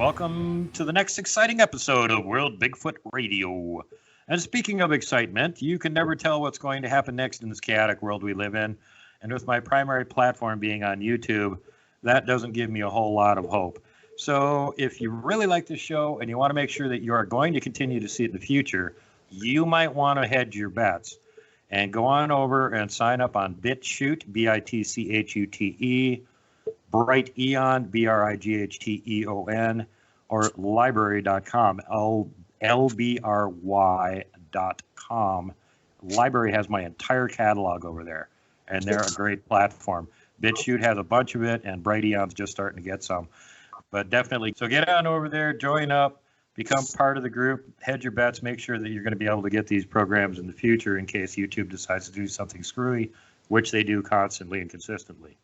welcome to the next exciting episode of World Bigfoot Radio. And speaking of excitement, you can never tell what's going to happen next in this chaotic world we live in. And with my primary platform being on YouTube, that doesn't give me a whole lot of hope. So if you really like this show and you want to make sure that you are going to continue to see it in the future, you might want to hedge your bets and go on over and sign up on BitChute, BITCHUTE, Bright Eon, BRIGHTEON, or library.com, LBRY.com. Library has my entire catalog over there, and they're a great platform. BitChute has a bunch of it, and Bright Eon's just starting to get some. But definitely, so get on over there, join up, become part of the group, hedge your bets, make sure that you're going to be able to get these programs in the future in case YouTube decides to do something screwy, which they do constantly and consistently.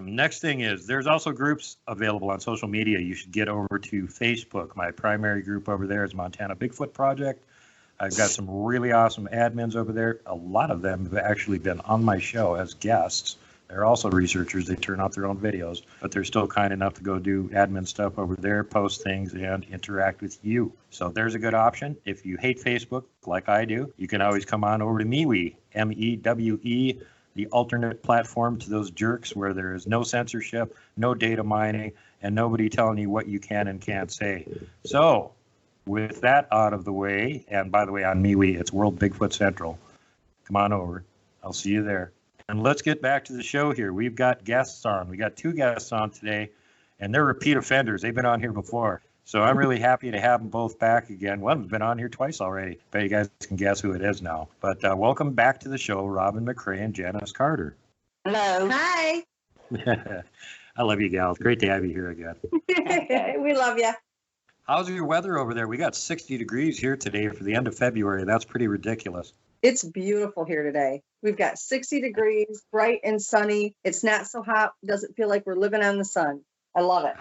Next thing is, there's also groups available on social media. You should get over to Facebook. My primary group over there is Montana Bigfoot Project. I've got some really awesome admins over there. A lot of them have actually been on my show as guests. They're also researchers. They turn out their own videos, but they're still kind enough to go do admin stuff over there, post things, and interact with you. So there's a good option. If you hate Facebook, like I do, you can always come on over to MeWe, M-E-W-E, the alternate platform to those jerks where there is no censorship, no data mining, and nobody telling you what you can and can't say. So with that out of the way, and by the way, on MeWe, it's World Bigfoot Central. Come on over. I'll see you there. And let's get back to the show here. We've got guests on. We got two guests on today, and they're repeat offenders. They've been on here before. So I'm really happy to have them both back again. One has been on here twice already. Bet you guys can guess who it is now. But welcome back to the show, Robin McCray and Janice Carter. Hello. Hi. I love you, gals. Great to have you here again. We love you. How's your weather over there? We got 60 degrees here today for the end of February. That's pretty ridiculous. It's beautiful here today. We've got 60 degrees, bright and sunny. It's not so hot. Doesn't feel like we're living on the sun. I love it.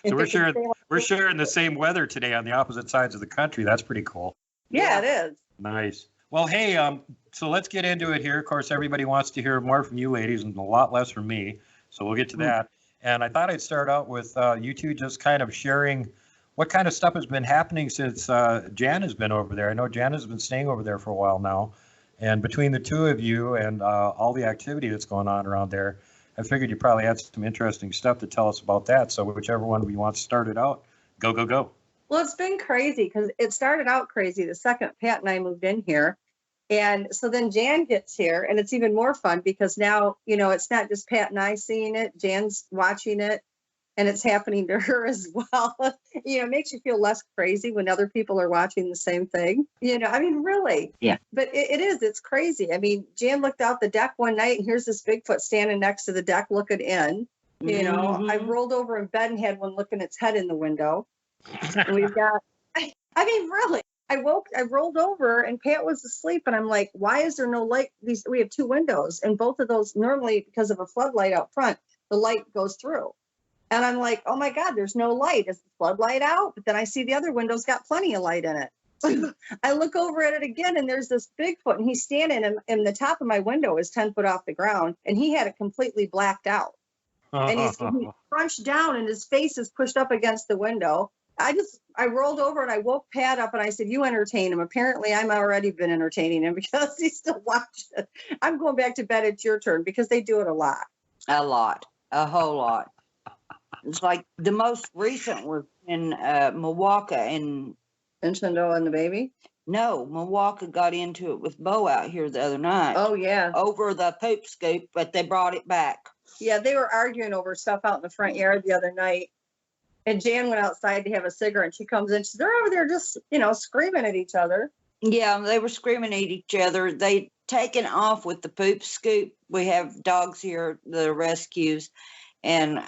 So we're sharing the same weather today on the opposite sides of the country. That's pretty cool. Yeah, it is. Nice. Well, hey, so let's get into it here. Of course, everybody wants to hear more from you ladies and a lot less from me. So we'll get to that. And I thought I'd start out with you two just kind of sharing what kind of stuff has been happening since Jan has been over there. I know Jan has been staying over there for a while now. And between the two of you and all the activity that's going on around there, I figured you probably had some interesting stuff to tell us about that. So whichever one of you wants to start it out, go, go, go. Well, it's been crazy because it started out crazy the second Pat and I moved in here. And so then Jan gets here, and it's even more fun because now, you know, it's not just Pat and I seeing it. Jan's watching it, and it's happening to her as well. You know, it makes you feel less crazy when other people are watching the same thing. You know, I mean, really. Yeah. But it's crazy. I mean, Jan looked out the deck one night, and here's this Bigfoot standing next to the deck looking in. You know, I rolled over in bed and had one looking its head in the window. And we've got, I mean, really. I rolled over and Pat was asleep, and I'm like, why is there no light? We have two windows, and both of those normally, because of a floodlight out front, the light goes through. And I'm like, oh my God, there's no light. Is the floodlight out? But then I see the other window's got plenty of light in it. I look over at it again, and there's this Bigfoot, and he's standing, and the top of my window is 10 foot off the ground, and he had it completely blacked out. And he crunched down, and his face is pushed up against the window. I rolled over and I woke Pat up and I said, you entertain him. Apparently I'm already been entertaining him because he's still watching. I'm going back to bed. It's your turn, because they do it a lot. A lot. A whole lot. It's like the most recent was in Milwaukee. In Nintendo and the baby? No, Milwaukee got into it with Bo out here the other night. Oh, yeah. Over the poop scoop, but they brought it back. Yeah, they were arguing over stuff out in the front yard the other night. And Jan went outside to have a cigarette, and she comes in. They're over there just, you know, screaming at each other. Yeah, they were screaming at each other. They taken off with the poop scoop. We have dogs here, the rescues, and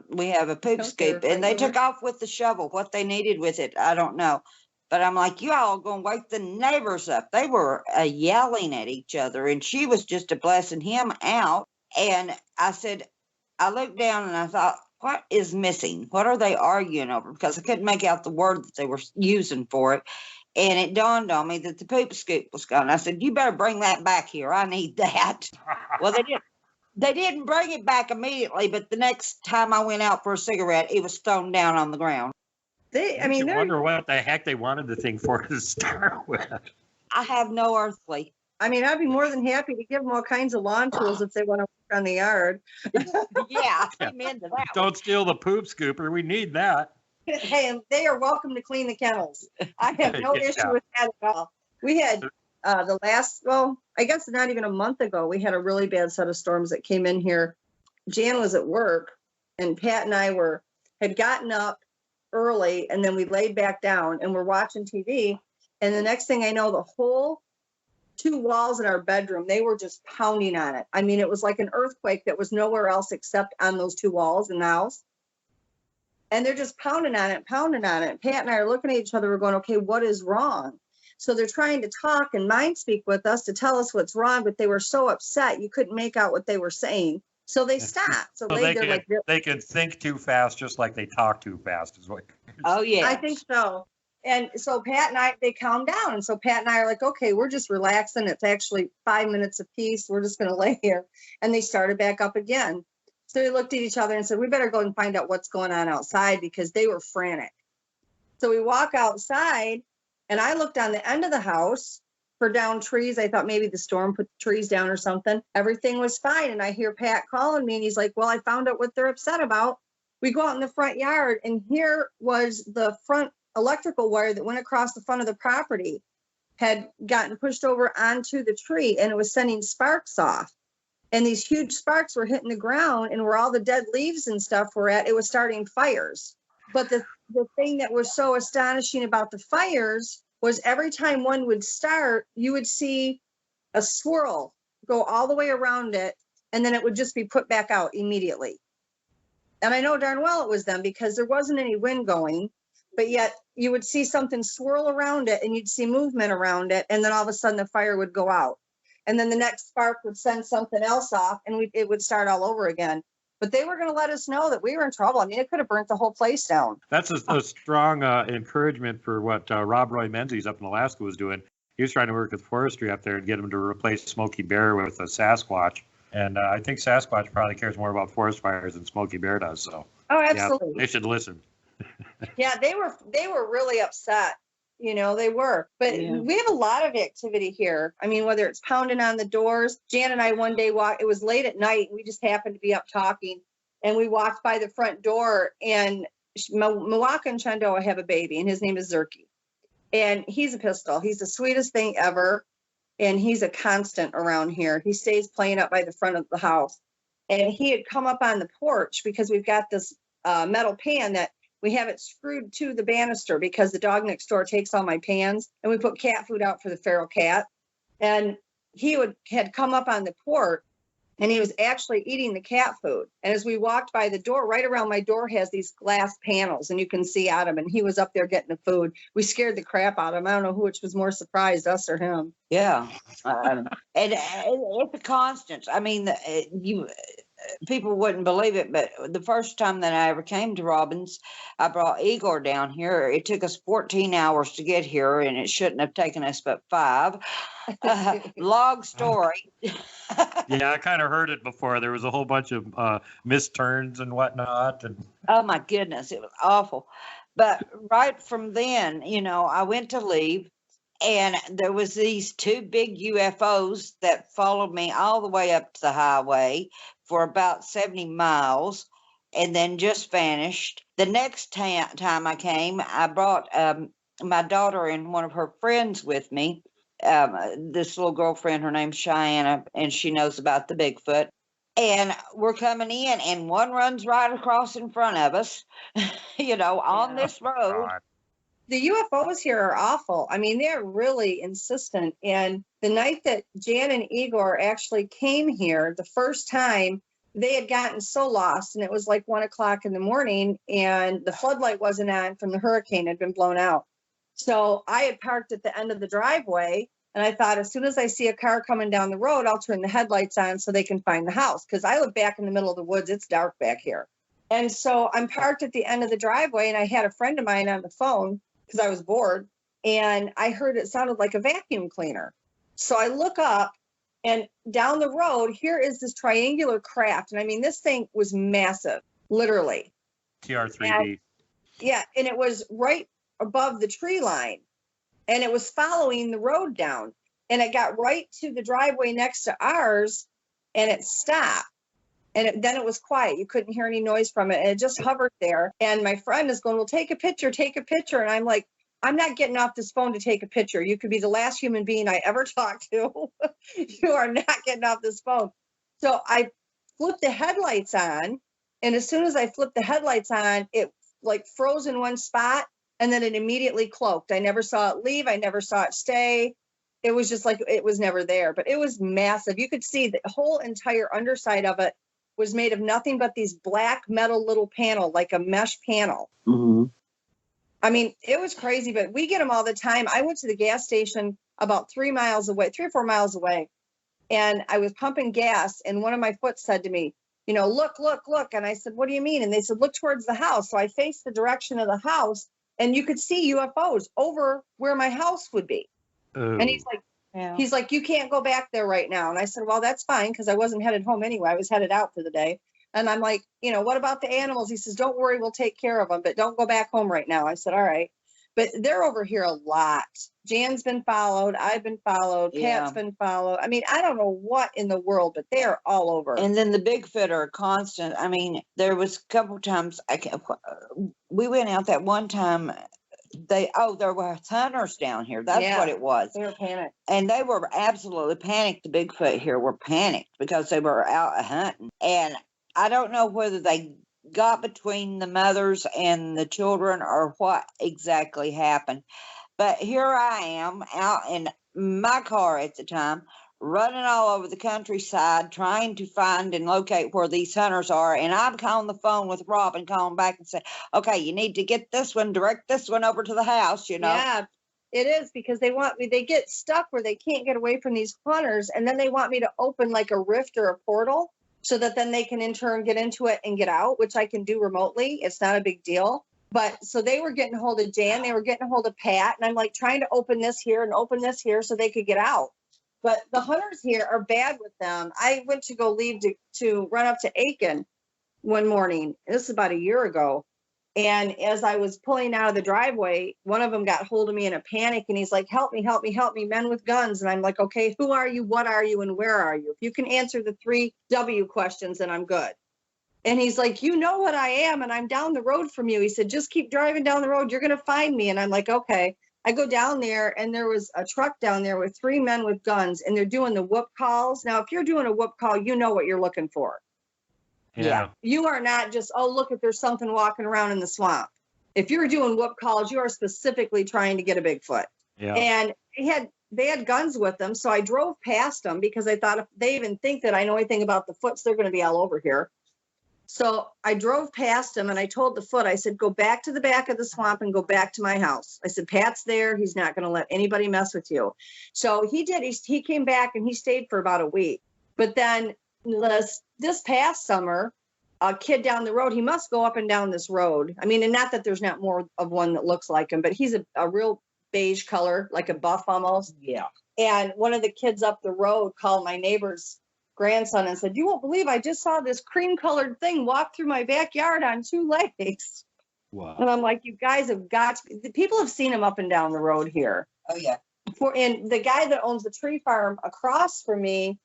we have a poop scoop. And they took off with the shovel. What they needed with it, I don't know. But I'm like, you all going to wake the neighbors up. They were yelling at each other, and she was just blessing him out. And I said, I looked down and I thought, what is missing? What are they arguing over? Because I couldn't make out the word that they were using for it. And it dawned on me that the poop scoop was gone. I said, you better bring that back here. I need that. Well, They didn't bring it back immediately, but the next time I went out for a cigarette, it was thrown down on the ground. I mean, I wonder what the heck they wanted the thing for to start with. I have no earthly. I mean, I'd be more than happy to give them all kinds of lawn tools if they want to work on the yard. Yeah, I'm into that. Don't steal the poop scooper. We need that. Hey, and they are welcome to clean the kennels. I have no Yeah. issue with that at all. We had the last, well, I guess not even a month ago, we had a really bad set of storms that came in here. Jan was at work, and Pat and I had gotten up early, and then we laid back down and we're watching TV. And the next thing I know, the whole 2 walls in our bedroom, they were just pounding on it. I mean, it was like an earthquake that was nowhere else except on those 2 walls in the house. And they're just pounding on it, pounding on it. Pat and I are looking at each other. We're going, okay, what is wrong? So they're trying to talk and mind speak with us to tell us what's wrong, but they were so upset you couldn't make out what they were saying. So they stopped. So they can think too fast, just like they talk too fast. Is what? Oh, yeah. I think so. And so Pat and I, they calmed down. And so Pat and I are like, okay, we're just relaxing. It's actually 5 minutes apiece. We're just going to lay here. And they started back up again. So we looked at each other and said, we better go and find out what's going on outside, because they were frantic. So we walk outside, and I looked on the end of the house for down trees. I thought maybe the storm put the trees down or something. Everything was fine. And I hear Pat calling me, and he's like, well, I found out what they're upset about. We go out in the front yard, and here was the front electrical wire that went across the front of the property had gotten pushed over onto the tree, and it was sending sparks off. And these huge sparks were hitting the ground, and where all the dead leaves and stuff were at, it was starting fires. But the thing that was so astonishing about the fires was every time one would start, you would see a swirl go all the way around it, and then it would just be put back out immediately. And I know darn well it was them, because there wasn't any wind going, but yet you would see something swirl around it, and you'd see movement around it, and then all of a sudden the fire would go out. And then the next spark would send something else off, and it would start all over again. But they were going to let us know that we were in trouble. I mean, it could have burnt the whole place down. That's a strong encouragement for what Rob Roy Menzies up in Alaska was doing. He was trying to work with forestry up there and get them to replace Smokey Bear with a Sasquatch. And I think Sasquatch probably cares more about forest fires than Smokey Bear does. So, oh, absolutely. Yeah, they should listen. Yeah, they were really upset. You know, they were. But we have a lot of activity here. I mean, whether it's pounding on the doors. Jan and I one day it was late at night. We just happened to be up talking. And we walked by the front door, and Milwaukee and Shenandoah have a baby, and his name is Zerky. And he's a pistol. He's the sweetest thing ever. And he's a constant around here. He stays playing up by the front of the house. And he had come up on the porch because we've got this metal pan that we have it screwed to the banister, because the dog next door takes all my pans, and we put cat food out for the feral cat. And he had come up on the porch, and he was actually eating the cat food. And as we walked by the door, right around my door has these glass panels, and you can see out him, and he was up there getting the food. We scared the crap out of him. I don't know which was more surprised, us or him. Yeah. And it's a constant. I mean, people wouldn't believe it, but the first time that I ever came to Robbins, I brought Igor down here. It took us 14 hours to get here, and it shouldn't have taken us but 5. Long story. Yeah, I kind of heard it before. There was a whole bunch of misturns and whatnot. And Oh my goodness, it was awful. But right from then, I went to leave, and there was these 2 big UFOs that followed me all the way up to the highway for about 70 miles, and then just vanished. The next time I came, I brought my daughter and one of her friends with me. This little girlfriend, her name's Cheyenne, and she knows about the Bigfoot. And we're coming in, and one runs right across in front of us, on this road. God. The UFOs here are awful. I mean, they're really insistent. And the night that Jan and Igor actually came here, the first time, they had gotten so lost, and it was like 1 o'clock in the morning, and the floodlight wasn't on from the hurricane, had been blown out. So I had parked at the end of the driveway, and I thought, as soon as I see a car coming down the road, I'll turn the headlights on so they can find the house, because I live back in the middle of the woods. It's dark back here. And so I'm parked at the end of the driveway, and I had a friend of mine on the phone because I was bored, and I heard it sounded like a vacuum cleaner. So I look up, And down the road, here is this triangular craft. And I mean, this thing was massive, literally. TR3D. Yeah. And it was right above the tree line. And it was following the road down. And it got right to the driveway next to ours. And it stopped. And then it was quiet. You couldn't hear any noise from it. And it just hovered there. And my friend is going, well, take a picture, take a picture. And I'm like, I'm not getting off this phone to take a picture. You could be the last human being I ever talked to. You are not getting off this phone. So I flipped the headlights on. And as soon as I flipped the headlights on, it like froze in one spot. And then it immediately cloaked. I never saw it leave. I never saw it stay. It was just like it was never there. But it was massive. You could see the whole entire underside of it was made of nothing but these black metal little panel, like a mesh panel. Mm-hmm. I mean, it was crazy, but we get them all the time. I went to the gas station about 3 or 4 miles away, and I was pumping gas, and one of my foot said to me, you know, look. And I said, what do you mean? And they said, look towards the house. So I faced the direction of the house, and you could see UFOs over where my house would be. Oh. And he's like, you can't go back there right now. And I said, well, that's fine, because I wasn't headed home anyway. I was headed out for the day. And I'm like, you know, what about the animals? He says, don't worry, we'll take care of them, but don't go back home right now. I said, all right. But they're over here a lot. Jan's been followed. I've been followed. Yeah. Pat's been followed. I mean, I don't know what in the world, but they are all over. And then the Bigfoot are constant. I mean, there was a couple times we went out that one time. There were hunters down here. That's Yeah. what it was. They were panicked. And they were absolutely panicked. The Bigfoot here were panicked because they were out hunting. And I don't know whether they got between the mothers and the children or what exactly happened. But here I am out in my car at the time, running all over the countryside, trying to find and locate where these hunters are. And I'm calling the phone with Rob and calling back and say, okay, you need to get this one, direct this one over to the house, you know. Yeah, it is, because they get stuck where they can't get away from these hunters. And then they want me to open like a rift or a portal so that then they can in turn get into it and get out, which I can do remotely. It's not a big deal. But so they were getting a hold of Jan, they were getting a hold of Pat, and I'm like trying to open this here and open this here so they could get out. But the hunters here are bad with them. I went to go leave to run up to Aiken one morning. This is about a year ago. And as I was pulling out of the driveway, one of them got hold of me in a panic, and he's like, help me, men with guns. And I'm like, okay, who are you? What are you? And where are you? If you can answer the 3 W questions, then I'm good. And he's like, you know what I am, and I'm down the road from you. He said, just keep driving down the road. You're going to find me. And I'm like, okay. I go down there, and there was a truck down there with 3 men with guns, and they're doing the whoop calls. Now, if you're doing a whoop call, you know what you're looking for. Yeah. You are not just, oh, look, if there's something walking around in the swamp. If you're doing whoop calls, you are specifically trying to get a Bigfoot. Yeah. And they had guns with them. So I drove past them because I thought if they even think that I know anything about the Foots, they're going to be all over here. So I drove past him, and I told the Foot, I said, go back to the back of the swamp and go back to my house. I said, Pat's there. He's not going to let anybody mess with you. So he did. He came back, and he stayed for about a week. But then this past summer, a kid down the road, he must go up and down this road. I mean, and not that there's not more of one that looks like him, but he's a real beige color, like a buff almost. Yeah. And one of the kids up the road called my neighbor's grandson and said, you won't believe I just saw this cream colored thing walk through my backyard on 2 legs. Wow. And I'm like, you guys have got to, people have seen him up and down the road here. Oh, yeah. And the guy that owns the tree farm across from me,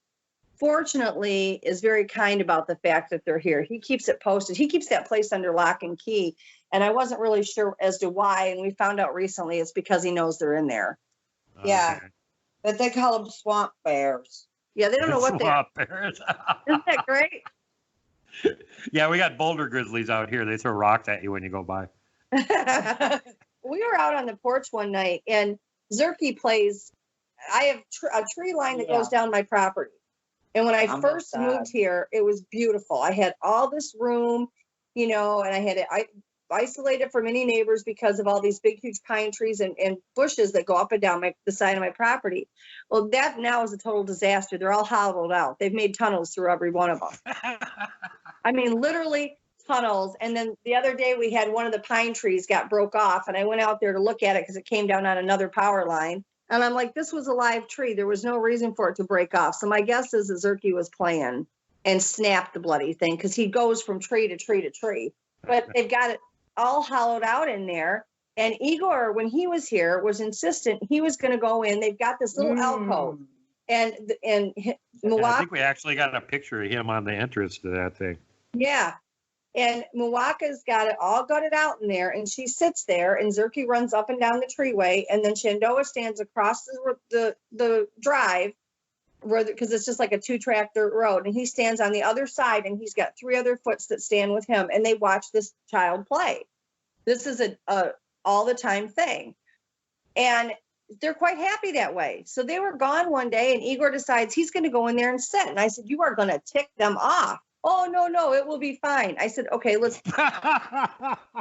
fortunately, is very kind about the fact that they're here. He keeps it posted. He keeps that place under lock and key. And I wasn't really sure as to why. And we found out recently it's because he knows they're in there. Yeah. But they call them swamp bears. Yeah, they don't know what they are. Swamp bears. Isn't that great? Yeah, we got boulder grizzlies out here. They throw rocks at you when you go by. We were out on the porch one night, and Zerky plays. I have a tree line that goes down my property. And when I first moved here, it was beautiful. I had all this room, you know, and I had it isolated from any neighbors because of all these big, huge pine trees and bushes that go up and down the side of my property. Well, that now is a total disaster. They're all hollowed out. They've made tunnels through every one of them. I mean, literally tunnels. And then the other day we had one of the pine trees got broke off, and I went out there to look at it because it came down on another power line. And I'm like, this was a live tree. There was no reason for it to break off. So my guess is Zerky was playing and snapped the bloody thing because he goes from tree to tree to tree. But they've got it all hollowed out in there. And Igor, when he was here, was insistent he was going to go in. They've got this little alcove. And I Milwaukee, think we actually got a picture of him on the entrance to that thing. yeah. And Milwaukee's got it all gutted out in there, and she sits there, and Zerky runs up and down the treeway, and then Shendoa stands across the drive, because it's just like a 2-track dirt road, and he stands on the other side, and he's got 3 other foots that stand with him, and they watch this child play. This is a all the time thing, and they're quite happy that way. So they were gone one day, and Igor decides he's going to go in there and sit, and I said, "You are going to tick them off." "Oh, no, it will be fine." I said, "Okay, let's."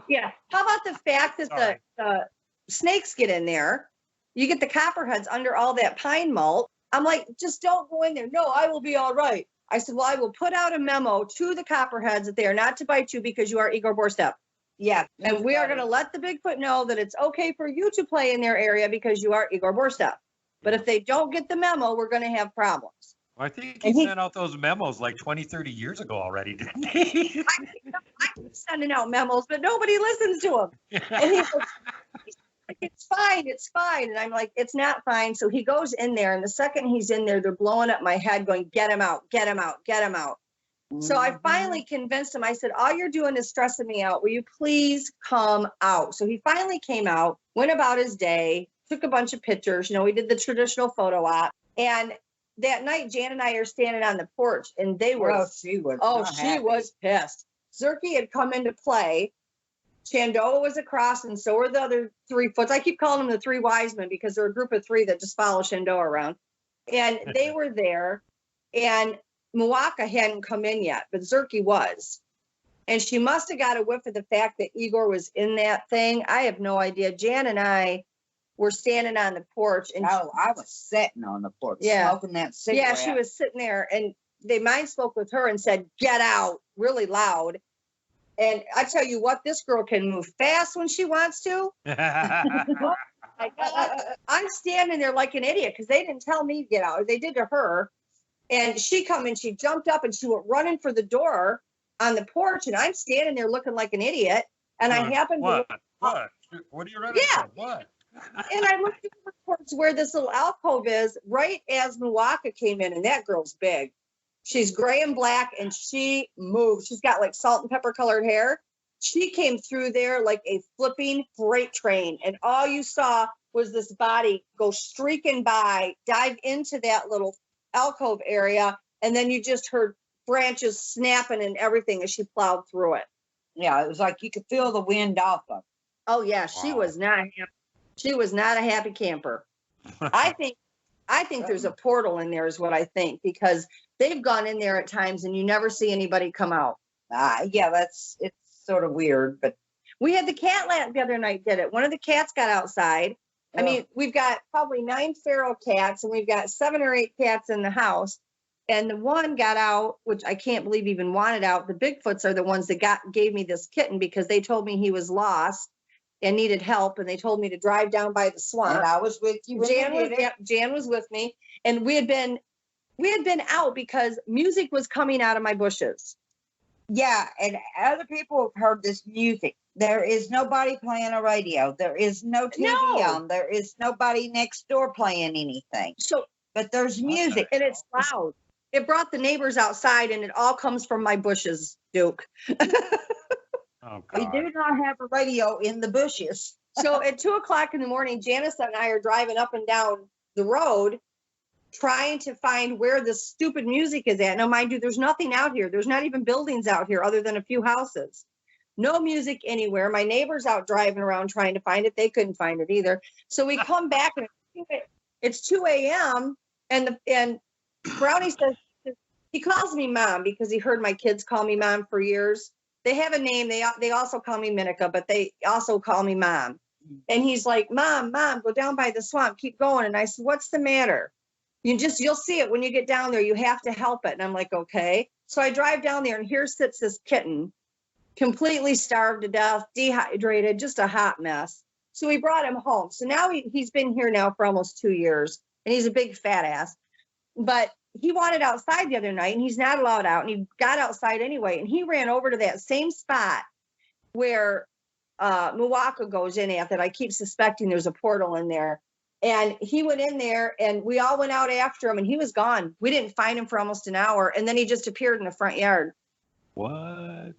Yeah. How about the fact that the snakes get in there? You get the copperheads under all that pine mulch. I'm like, just don't go in there. "No, I will be all right." I said, "Well, I will put out a memo to the copperheads that they are not to bite you because you are Igor Borstep. Yeah. And we are going to let the Bigfoot know that it's okay for you to play in their area because you are Igor Borstep. But if they don't get the memo, we're going to have problems." I think he sent out those memos like 20, 30 years ago already, didn't he? I keep sending out memos, but nobody listens to him. And he's like, it's fine. And I'm like, it's not fine. So he goes in there, and the second he's in there, they're blowing up my head going, "Get him out, get him out, get him out." So I finally convinced him. I said, "All you're doing is stressing me out. Will you please come out?" So he finally came out, went about his day, took a bunch of pictures. We did the traditional photo op. And that night, Jan and I are standing on the porch, and they were, she was. she was pissed. Zerky had come into play. Shendoa was across, and so were the other 3 foots. I keep calling them the 3 wise men because they're a group of 3 that just follow Shendoa around. And they were there, and Milwaukee hadn't come in yet, but Zerky was. And she must have got a whiff of the fact that Igor was in that thing. I have no idea. Jan and I were standing on the porch, and I was sitting on the porch, smoking that cigarette. yeah, she was sitting there, and they mind spoke with her and said, "Get out," really loud. And I tell you what, this girl can move fast when she wants to. I'm standing there like an idiot because they didn't tell me to get out. They did to her. And she come and she jumped up and she went running for the door on the porch, and I'm standing there looking like an idiot. And I happened to What are you running from? What? And I looked over towards where this little alcove is, right as Milwaukee came in, and that girl's big. She's gray and black, and she moved. She's got like salt and pepper colored hair. She came through there like a flipping freight train, and all you saw was this body go streaking by, dive into that little alcove area, and then you just heard branches snapping and everything as she plowed through it. Yeah, it was like you could feel the wind off of. Oh yeah, she was not happy. She was not a happy camper. I think there's a portal in there is what I think, because they've gone in there at times and you never see anybody come out. Yeah, it's sort of weird, but we had the cat lab the other night did it. One of the cats got outside. I mean, we've got probably 9 feral cats, and we've got 7 or 8 cats in the house. And the one got out, which I can't believe even wanted out. The Bigfoots are the ones that gave me this kitten because they told me he was lost and needed help, and they told me to drive down by the swamp. And I was with you. Jan was with me, and we had been out because music was coming out of my bushes. Yeah, and other people have heard this music. There is nobody playing a radio. There is no TV on. There is nobody next door playing anything. But there's music. And it's loud. It brought the neighbors outside, and it all comes from my bushes, Duke. Oh, we do not have a radio in the bushes. So at 2:00 in the morning, Janice and I are driving up and down the road trying to find where this stupid music is at. Now, mind you, there's nothing out here. There's not even buildings out here other than a few houses. No music anywhere. My neighbor's out driving around trying to find it. They couldn't find it either. So we come back, and it's 2 a.m. and Brownie says, he calls me Mom because he heard my kids call me Mom for years. They have a name. They also call me Minnica, but they also call me Mom. And he's like, Mom, go down by the swamp. Keep going. And I said, what's the matter? You'll see it when you get down there. You have to help it. And I'm like, okay. So I drive down there, and here sits this kitten, completely starved to death, dehydrated, just a hot mess. So we brought him home. So now he's been here now for almost 2 years, and he's a big fat ass. But he wanted outside the other night, and he's not allowed out, and he got outside anyway. And he ran over to that same spot where Muwaka goes in at, that I keep suspecting there's a portal in there. And he went in there, and we all went out after him, and he was gone. We didn't find him for almost an hour, and then he just appeared in the front yard. What?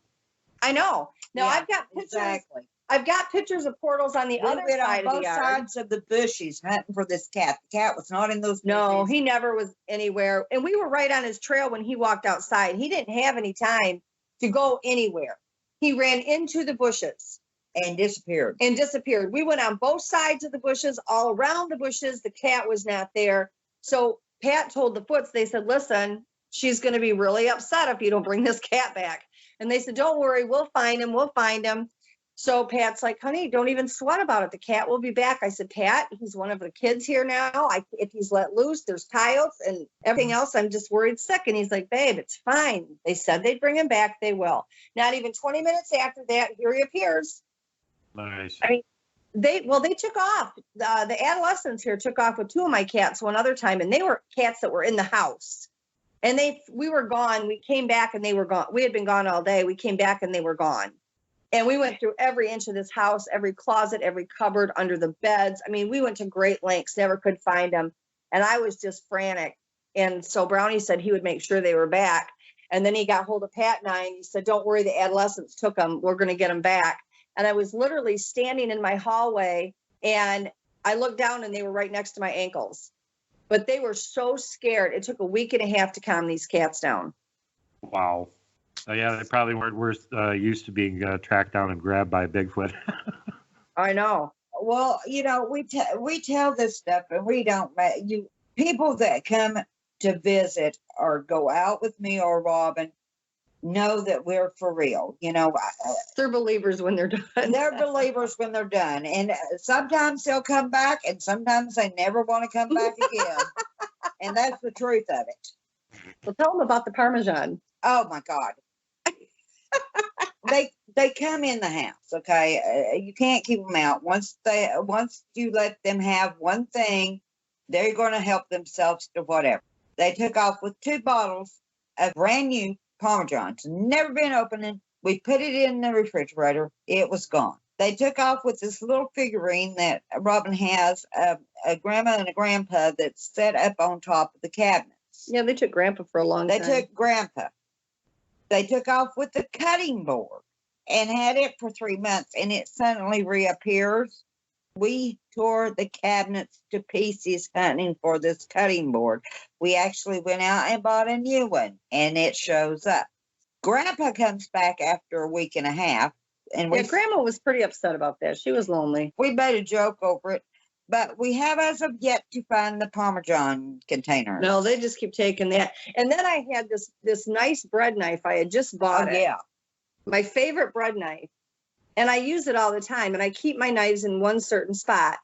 I know. Now, Yeah, I've got pictures. exactly. I've got pictures of portals on the We other went on side of the both yard. sides of the bushes hunting for this cat. The cat was not in those No, bushes. he never was anywhere. And we were right on his trail when he walked outside. He didn't have any time to go anywhere. He ran into the bushes And disappeared. and disappeared. We went on both sides of the bushes, all around the bushes. The cat was not there. So Pat told the Foots, they said, listen, she's going to be really upset if you don't bring this cat back. And they said, don't worry, we'll find him. We'll find him. So Pat's like, honey, don't even sweat about it. The cat will be back. I said, Pat, he's one of the kids here now. If he's let loose, there's coyotes and everything else. I'm just worried sick. And he's like, babe, it's fine. They said they'd bring him back. They will. Not even 20 minutes after that, here he appears. Nice. I mean, they took off. The adolescents here took off with 2 of my cats one other time, and they were cats that were in the house. And we were gone. We came back and they were gone. We had been gone all day. We came back and they were gone. And we went through every inch of this house, every closet, every cupboard, under the beds. I mean, we went to great lengths, never could find them. And I was just frantic. And so Brownie said he would make sure they were back. And then he got hold of Pat and I, and he said, don't worry, the adolescents took them. We're going to get them back. And I was literally standing in my hallway, and I looked down and they were right next to my ankles. But they were so scared. It took a week and a half to calm these cats down. Wow. Yeah, they probably weren't used to being tracked down and grabbed by Bigfoot. I know. Well, we tell this stuff, and we don't. People that come to visit or go out with me or Robin know that we're for real. They're believers when they're done. They're believers when they're done, and sometimes they'll come back, and sometimes they never want to come back again. And that's the truth of it. Well, tell them about the Parmesan. Oh my God. They come in the house, okay? You can't keep them out. Once you let them have one thing, they're going to help themselves to whatever. They took off with 2 bottles of brand new Parmesans, never been opened. We put it in the refrigerator. It was gone. They took off with this little figurine that Robin has, a grandma and a grandpa that's set up on top of the cabinets. Yeah, they took Grandpa for a long time. They took Grandpa. They took off with the cutting board and had it for 3 months, and it suddenly reappears. We tore the cabinets to pieces hunting for this cutting board. We actually went out and bought a new one, and it shows up. Grandpa comes back after a week and a half, and Grandma was pretty upset about that. She was lonely. we made a joke over it, but we have as of yet to find the Parmesan container. No, they just keep taking that. And then I had this nice bread knife. I had just bought it. Yeah. My favorite bread knife. And I use it all the time. And I keep my knives in one certain spot.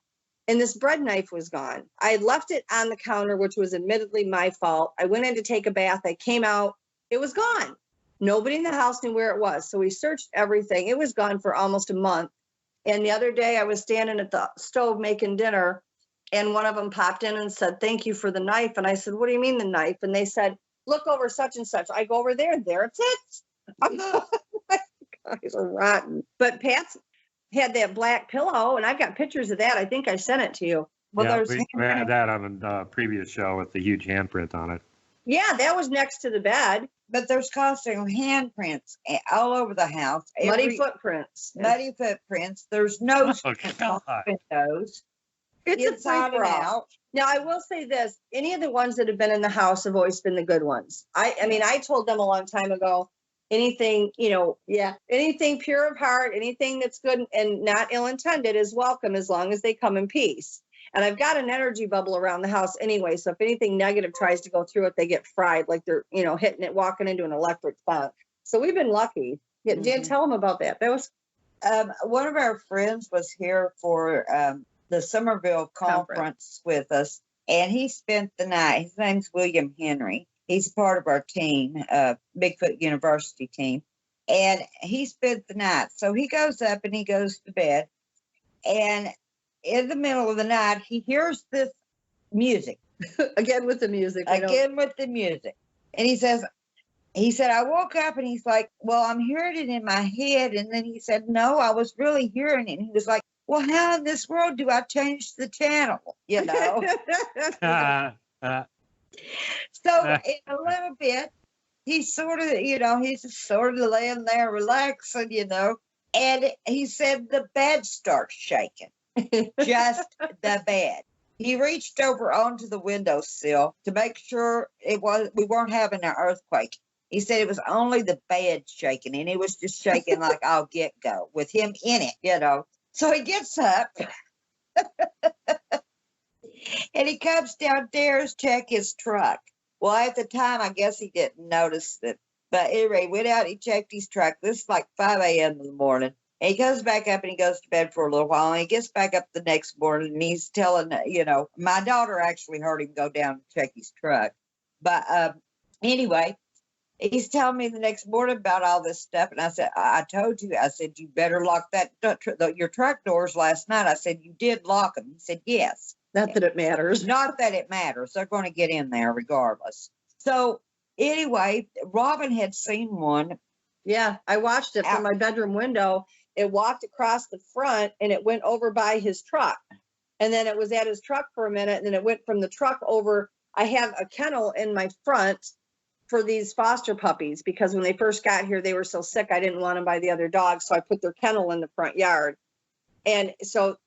And this bread knife was gone. I had left it on the counter, which was admittedly my fault. I went in to take a bath. I came out. It was gone. Nobody in the house knew where it was. So we searched everything. It was gone for almost a month. And the other day I was standing at the stove making dinner, and one of them popped in and said, thank you for the knife. And I said, what do you mean the knife? And they said, look over such and such. I go over there. There it's it. Guys are rotten. But Pat's had that black pillow, and I've got pictures of that. I think I sent it to you. Well, Yeah, there's we had that on a previous show with the huge handprint on it. Yeah, that was next to the bed. But there's constant handprints all over the house. Muddy footprints. Muddy footprints. There's no Oh, God. windows. It's a Inside and free-for-all. out. Now, I will say this. Any of the ones that have been in the house have always been the good ones. I mean, I told them a long time ago, anything, anything pure of heart, anything that's good and not ill-intended is welcome as long as they come in peace. And I've got an energy bubble around the house anyway. So if anything negative tries to go through it, they get fried like they're, hitting it, walking into an electric fence. So we've been lucky. Yeah, Jan, tell them about that. That was One of our friends was here for the Somerville conference with us, and he spent the night. His name's William Henry. He's part of our team, Bigfoot University team, and he spent the night. So he goes up and he goes to bed, And in the middle of the night, he hears this music. Again with the music. Again with the music. And he said, I woke up and he's like, well, I'm hearing it in my head. And then he said, no, I was really hearing it. And he was like, well, how in this world do I change the channel? You know? So in a little bit, he's sort of, he's just sort of laying there relaxing, and he said the bed starts shaking, just the bed. He reached over onto the windowsill to make sure we weren't having an earthquake. He said it was only the bed shaking, and it was just shaking like all get go with him in it, So he gets up and he comes downstairs, check his truck. Well, at the time, I guess he didn't notice it. But anyway, he went out, he checked his truck. This is like 5 a.m. in the morning. And he goes back up and he goes to bed for a little while. And he gets back up the next morning and he's telling, my daughter actually heard him go down and check his truck. But anyway, he's telling me the next morning about all this stuff. And I said, I told you, I said, you better lock your truck doors last night. I said, you did lock them. He said, yes. Not that it matters. Not that it matters. They're going to get in there regardless. So anyway, Robin had seen one. Yeah, I watched it from my bedroom window. It walked across the front and it went over by his truck. And then it was at his truck for a minute. And then it went from the truck over. I have a kennel in my front for these foster puppies because when they first got here, they were so sick. I didn't want them by the other dogs. So I put their kennel in the front yard. And so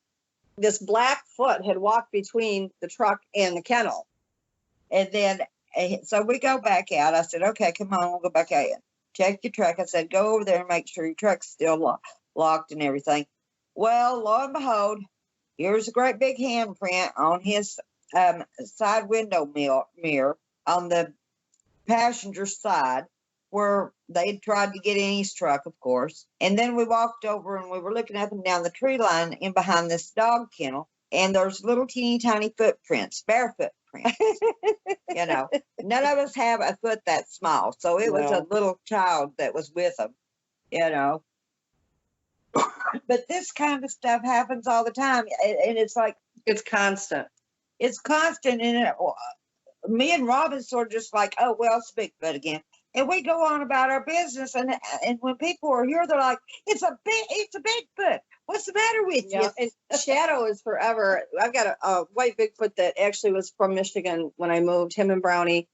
this black foot had walked between the truck and the kennel. And then, so we go back out. I said, okay, come on, we'll go back out. Check your truck. I said, go over there and make sure your truck's still locked and everything. Well, lo and behold, here's a great big handprint on his side window mirror on the passenger side where they tried to get in his truck, of course. And then we walked over and we were looking up and down the tree line in behind this dog kennel. And there's little teeny tiny footprints, bare footprints. None of us have a foot that small. So it was a little child that was with them, But this kind of stuff happens all the time. And it's like, it's constant. It's constant. And me and Robin sort of just like, oh, well, it's Bigfoot again. And we go on about our business. And when people are here, they're like, it's a Bigfoot. What's the matter with you? And Shadow is forever. I've got a white Bigfoot that actually was from Michigan when I moved. Him and Brownie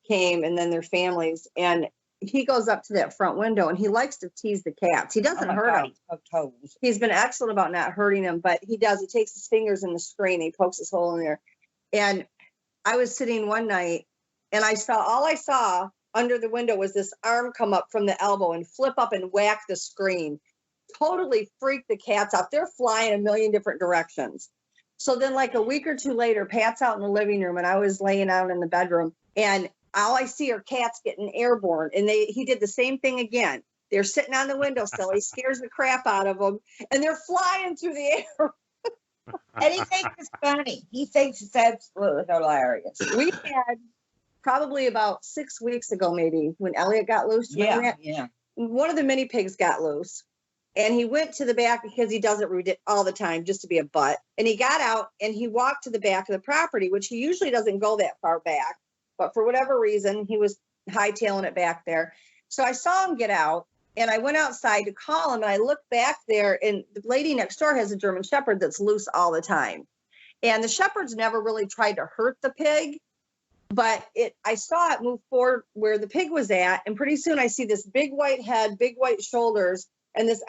came and then their families. And he goes up to that front window and he likes to tease the cats. He doesn't hurt them. He's been excellent about not hurting them, but he does. He takes his fingers in the screen. He pokes his hole in there. And I was sitting one night and all I saw under the window was this arm come up from the elbow and flip up and whack the screen. Totally freaked the cats out. They're flying a million different directions. So then like a week or two later, Pat's out in the living room and I was laying out in the bedroom and all I see are cats getting airborne. And he did the same thing again. They're sitting on the windowsill. He scares the crap out of them and they're flying through the air. And he thinks it's funny. He thinks it's absolutely hilarious. We had probably about 6 weeks ago, maybe, when Elliot got loose. Yeah. One of the mini pigs got loose. And he went to the back because he does it all the time just to be a butt. And he got out and he walked to the back of the property, which he usually doesn't go that far back. But for whatever reason, he was hightailing it back there. So I saw him get out and I went outside to call him. And I looked back there and the lady next door has a German Shepherd that's loose all the time. And the Shepherds never really tried to hurt the pig. But I saw it move forward where the pig was at. And pretty soon I see this big white head, big white shoulders. And this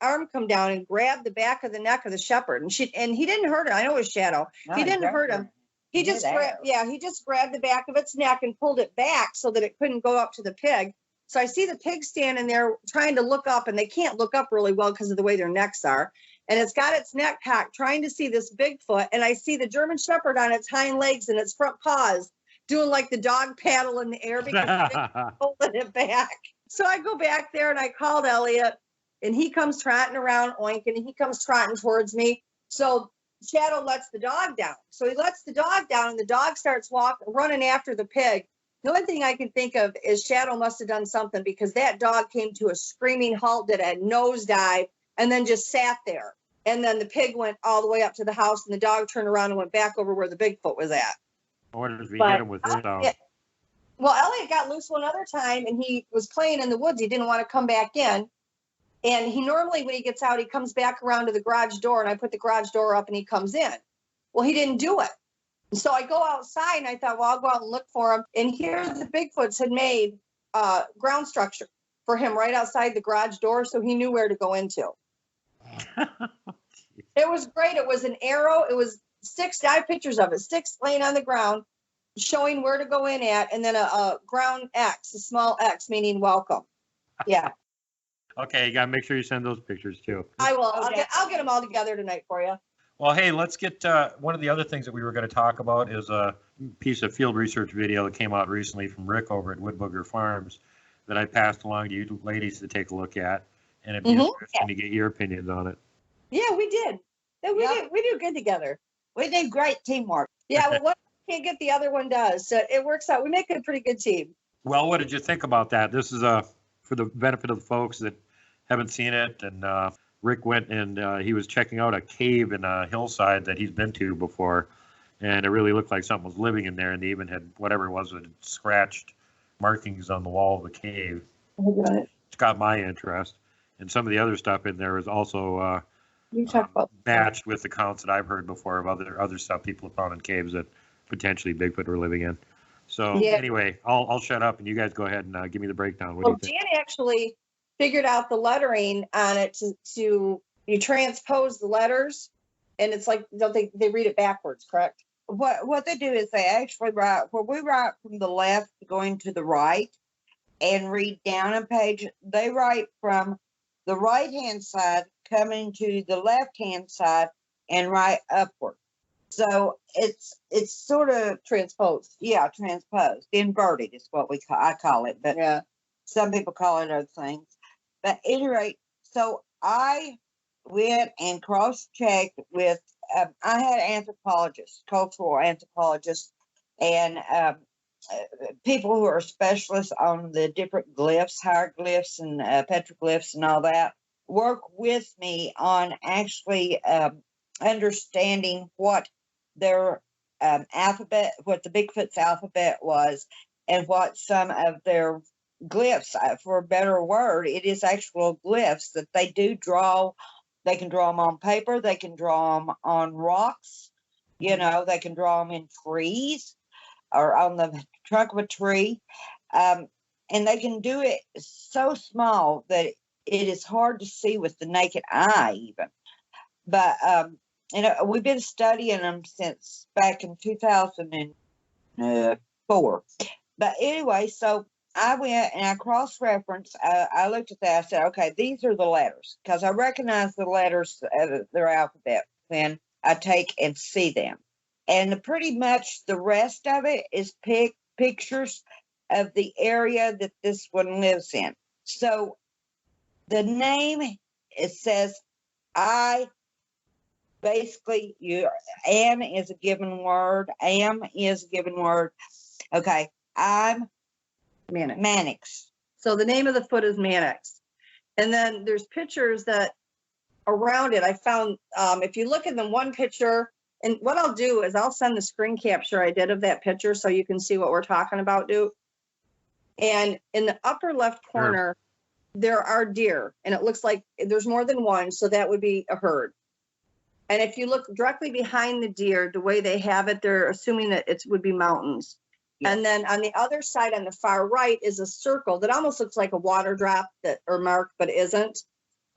arm come down and grab the back of the neck of the shepherd. And he didn't hurt it. I know it was Shadow. He didn't hurt him. He just grabbed the back of its neck and pulled it back so that it couldn't go up to the pig. So I see the pig standing there trying to look up, and they can't look up really well because of the way their necks are. And it's got its neck cocked, trying to see this Bigfoot. And I see the German Shepherd on its hind legs and its front paws doing like the dog paddle in the air because they're holding it back. So I go back there and I called Elliot. And he comes trotting around, oinking, and he comes trotting towards me. So Shadow lets the dog down. So he lets the dog down, and the dog starts running after the pig. The only thing I can think of is Shadow must have done something because that dog came to a screaming halt, did a nosedive, and then just sat there. And then the pig went all the way up to the house, and the dog turned around and went back over where the Bigfoot was at. What if we But hit him with this sound? Well, Elliot got loose one other time, and he was playing in the woods. He didn't want to come back in. And he normally, when he gets out, he comes back around to the garage door, and I put the garage door up, and he comes in. Well, he didn't do it. So I go outside, and I thought, well, I'll go out and look for him. And here the Bigfoots had made a ground structure for him right outside the garage door, so he knew where to go into. It was great. It was an arrow. It was sticks. I have pictures of it. Sticks laying on the ground, showing where to go in at, and then a ground X, a small X, meaning welcome. Yeah. Okay, you got to make sure you send those pictures too. I will. I'll get them all together tonight for you. Well, hey, let's get one of the other things that we were going to talk about is a piece of field research video that came out recently from Rick over at Wood Booger Farms that I passed along to you ladies to take a look at, and it'd be interesting to get your opinions on it. Yeah, we did. We do good together. We did great teamwork. Yeah, well, one can't get, the other one does. So it works out. We make a pretty good team. Well, what did you think about that? This is for the benefit of the folks that haven't seen it, and Rick went and he was checking out a cave in a hillside that he's been to before, and it really looked like something was living in there, and they even had whatever it was that had scratched markings on the wall of the cave. It's got my interest, and some of the other stuff in there is also matched with accounts that I've heard before of other stuff people have found in caves that potentially Bigfoot were living in. So anyway, I'll shut up and you guys go ahead and give me the breakdown. What do you think? Jan actually figured out the lettering on it to you transpose the letters, and it's like they read it backwards, correct? What they do is they actually write where we write from the left going to the right and read down a page. They write from the right hand side coming to the left hand side and write upward. So it's sort of transposed. Yeah, transposed. Inverted is what I call it, but some people call it other things. But at any rate, so I went and cross-checked with, I had anthropologists, cultural anthropologists, and people who are specialists on the different glyphs, hieroglyphs and petroglyphs and all that, work with me on actually understanding what their alphabet, what the Bigfoot's alphabet was, and what some of their glyphs, for a better word, it is actual glyphs that they do draw. They can draw them on paper. They can draw them on rocks. You know, they can draw them in trees or on the trunk of a tree. And they can do it so small that it is hard to see with the naked eye even. But, we've been studying them since back in 2004. But anyway, so I went and I cross-referenced. I looked at that. I said, okay, these are the letters, because I recognize the letters of their alphabet when I take and see them. And pretty much the rest of it is pictures of the area that this one lives in. So the name, it says basically, an is a given word. Am is a given word. Okay, I'm Mannix. So the name of the foot is Mannix. And then there's pictures that around it. I found, if you look at the one picture, and what I'll do is I'll send the screen capture I did of that picture so you can see what we're talking about, Duke. And in the upper left corner, there are deer, and it looks like there's more than one, so that would be a herd. And if you look directly behind the deer, the way they have it, they're assuming that it would be mountains. Yes. And then on the other side, on the far right, is a circle that almost looks like a water drop or mark, but isn't.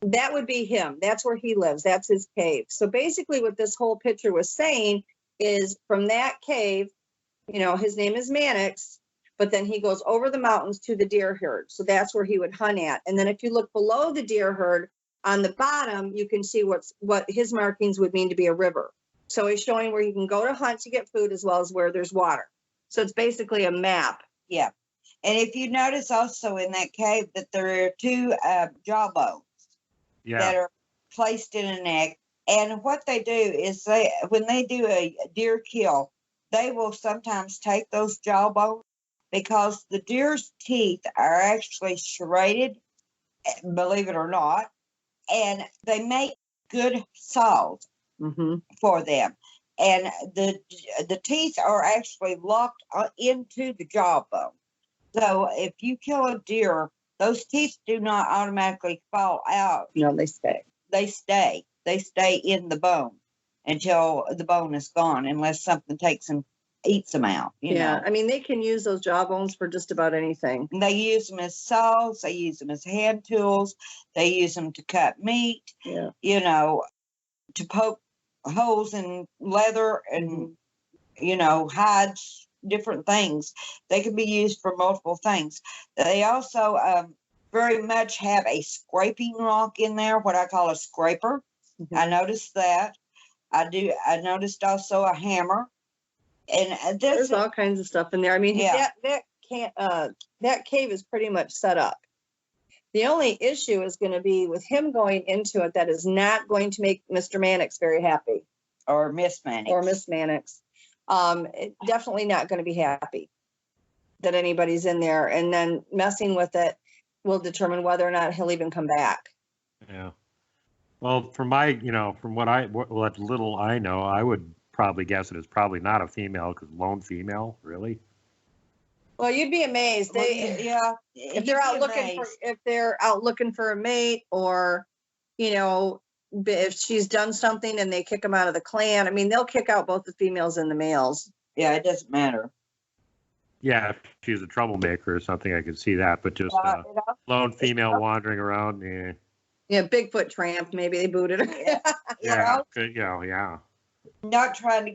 That would be him. That's where he lives. That's his cave. So basically what this whole picture was saying is from that cave, his name is Mannix, but then he goes over the mountains to the deer herd. So that's where he would hunt at. And then if you look below the deer herd on the bottom, you can see what his markings would mean to be a river. So he's showing where you can go to hunt to get food as well as where there's water. So it's basically a map. Yeah. And if you notice also in that cave that there are two jawbones that are placed in a neck. And what they do is when they do a deer kill, they will sometimes take those jawbones because the deer's teeth are actually serrated, believe it or not. And they make good saws Mm-hmm. for them. And the teeth are actually locked into the jawbone. So if you kill a deer, those teeth do not automatically fall out. No, they stay. They stay. They stay in the bone until the bone is gone, unless something takes and eats them out. You know. I mean, they can use those jawbones for just about anything. And they use them as saws. They use them as hand tools. They use them to cut meat. Yeah. You know, to poke holes in leather and hides, different things. They can be used for multiple things. They also very much have a scraping rock in there, what I call a scraper. Mm-hmm. I noticed that. I noticed also a hammer. And there's all kinds of stuff in there. I mean, yeah. that cave is pretty much set up. The only issue is going to be with him going into it. That is not going to make Mr. Mannix very happy. Or Miss Mannix. Or Miss Mannix. Definitely not going to be happy that anybody's in there. And then messing with it will determine whether or not he'll even come back. Yeah. Well, from what little I know, I would probably guess it is probably not a female, because lone female, really. Well, you'd be amazed. If they're out looking for a mate, or if she's done something and they kick them out of the clan. I mean, they'll kick out both the females and the males. Yeah, it doesn't matter. Yeah, if she's a troublemaker or something, I could see that. But just lone female wandering around, yeah. Yeah, Bigfoot tramp. Maybe they booted her. Yeah. Not trying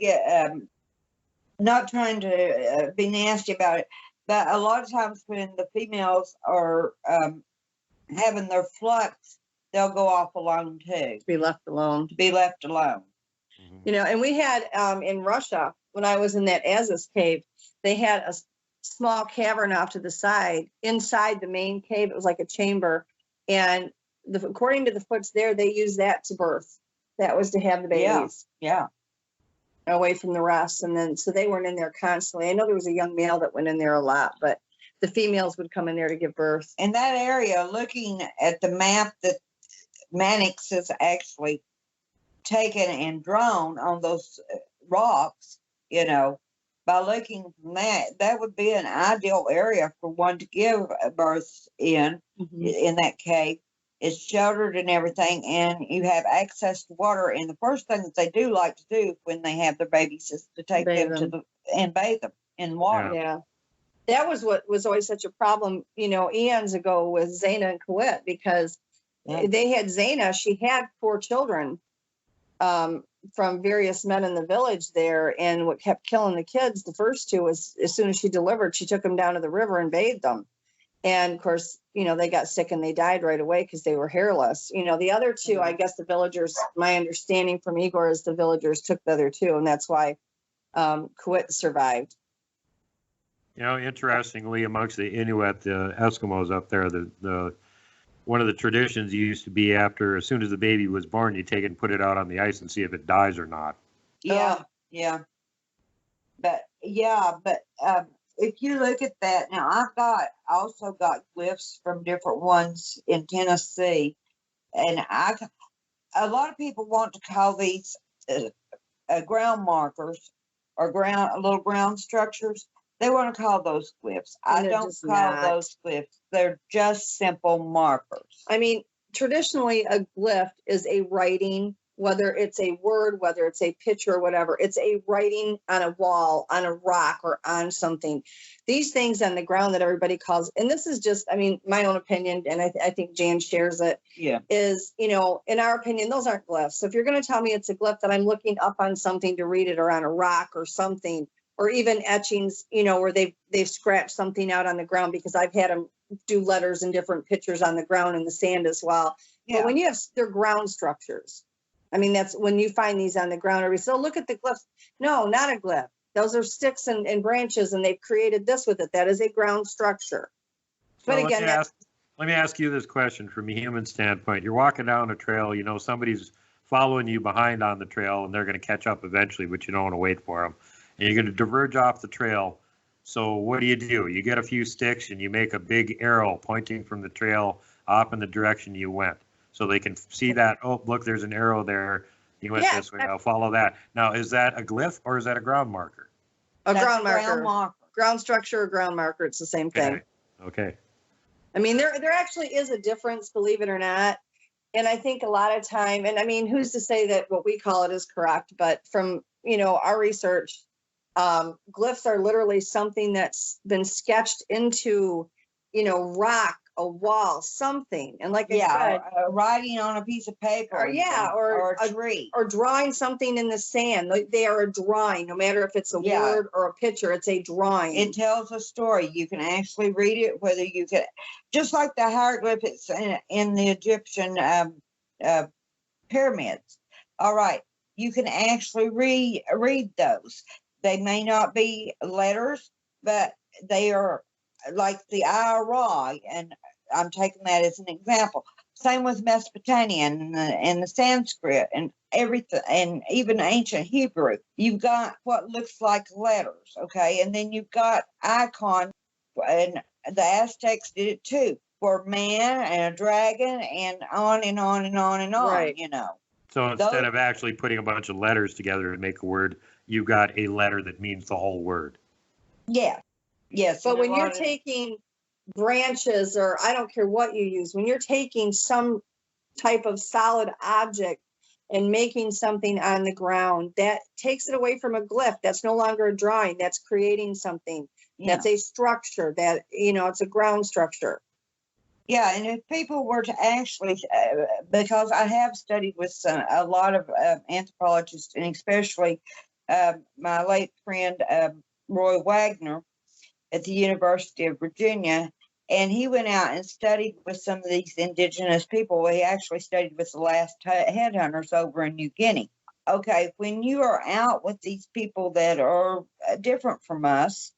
to be nasty about it, but a lot of times when the females are having their flux, they'll go off alone too. To be left alone. Mm-hmm. And we had in Russia, when I was in that Aziz cave, they had a small cavern off to the side inside the main cave. It was like a chamber, and according to the Foots there, they used that to birth. That was to have the babies. Yeah. Away from the rest. And then, so they weren't in there constantly. I know there was a young male that went in there a lot, but the females would come in there to give birth. In that area, looking at the map that Mannix has actually taken and drawn on those rocks, by looking from that would be an ideal area for one to give birth in that cave. It's sheltered and everything, and you have access to water. And the first thing that they do like to do when they have their babies is to take them and bathe them in water. Yeah. That was what was always such a problem, eons ago with Zaina and Kawit, because they had Zaina. She had 4 children from various men in the village there, and what kept killing the kids, the first 2, was as soon as she delivered, she took them down to the river and bathed them. And of course, they got sick and they died right away because they were hairless. The other 2, I guess the villagers, my understanding from Igor is the villagers took the other 2, and that's why Kawit survived. Interestingly, amongst the Inuit, the Eskimos up there, the one of the traditions used to be, after, as soon as the baby was born, you take it and put it out on the ice and see if it dies or not. Yeah. But if you look at that now, I've also got glyphs from different ones in Tennessee, and a lot of people want to call these ground markers or little ground structures. They want to call those glyphs. I don't call those glyphs. They're just simple markers. I mean, traditionally, a glyph is a writing, whether it's a word, whether it's a picture or whatever. It's a writing on a wall, on a rock, or on something. These things on the ground that everybody calls, and this is just, my own opinion, and I think Jan shares it, is, in our opinion, those aren't glyphs. So if you're going to tell me it's a glyph that I'm looking up on something to read it, or on a rock or something, or even etchings, where they've scratched something out on the ground, because I've had them do letters and different pictures on the ground in the sand as well. Yeah. But when you have their ground structures, that's when you find these on the ground. So look at the glyphs. No, not a glyph. Those are sticks and branches, and they've created this with it. That is a ground structure. But so again, let me ask you this question from a human standpoint. You're walking down a trail, somebody's following you behind on the trail, and they're going to catch up eventually, but you don't want to wait for them. And you're going to diverge off the trail. So what do? You get a few sticks and you make a big arrow pointing from the trail off in the direction you went. so they can see that, oh, look, there's an arrow there. He went Yeah, this way. I'll follow that. Now, is that a glyph or is that a ground marker? A That's ground a marker. marker. Ground structure or ground marker, it's the same thing. Okay. I mean, there actually is a difference, believe it or not. And I think a lot of time, and I mean, who's to say that what we call it is correct, but from, our research, glyphs are literally something that's been sketched into, rock, a wall, something. And like I said, writing on a piece of paper. or a tree. or drawing something in the sand. They are a drawing, no matter if it's a word or a picture, it's a drawing. It tells a story. You can actually read it, whether you can, just like the hieroglyphics in the Egyptian pyramids. All right, you can actually read those. They may not be letters, but they are like the Ra, and I'm taking that as an example. Same with Mesopotamian and the Sanskrit and everything, and even ancient Hebrew. You've got what looks like letters, okay? And then you've got icon, and the Aztecs did it too, for man and a dragon and on and on and on and on, Right. So instead of actually putting a bunch of letters together to make a word, you've got a letter that means the whole word. Yeah. Yes. But when you're taking branches, or I don't care what you use, when you're taking some type of solid object and making something on the ground, that takes it away from a glyph. That's no longer a drawing. That's creating something. Yeah. That's a structure that, it's a ground structure. Yeah, and if people were to actually, because I have studied with a lot of anthropologists, and especially my late friend Roy Wagner at the University of Virginia, and he went out and studied with some of these indigenous people. He actually studied with the last headhunters over in New Guinea. Okay, when you are out with these people that are different from us,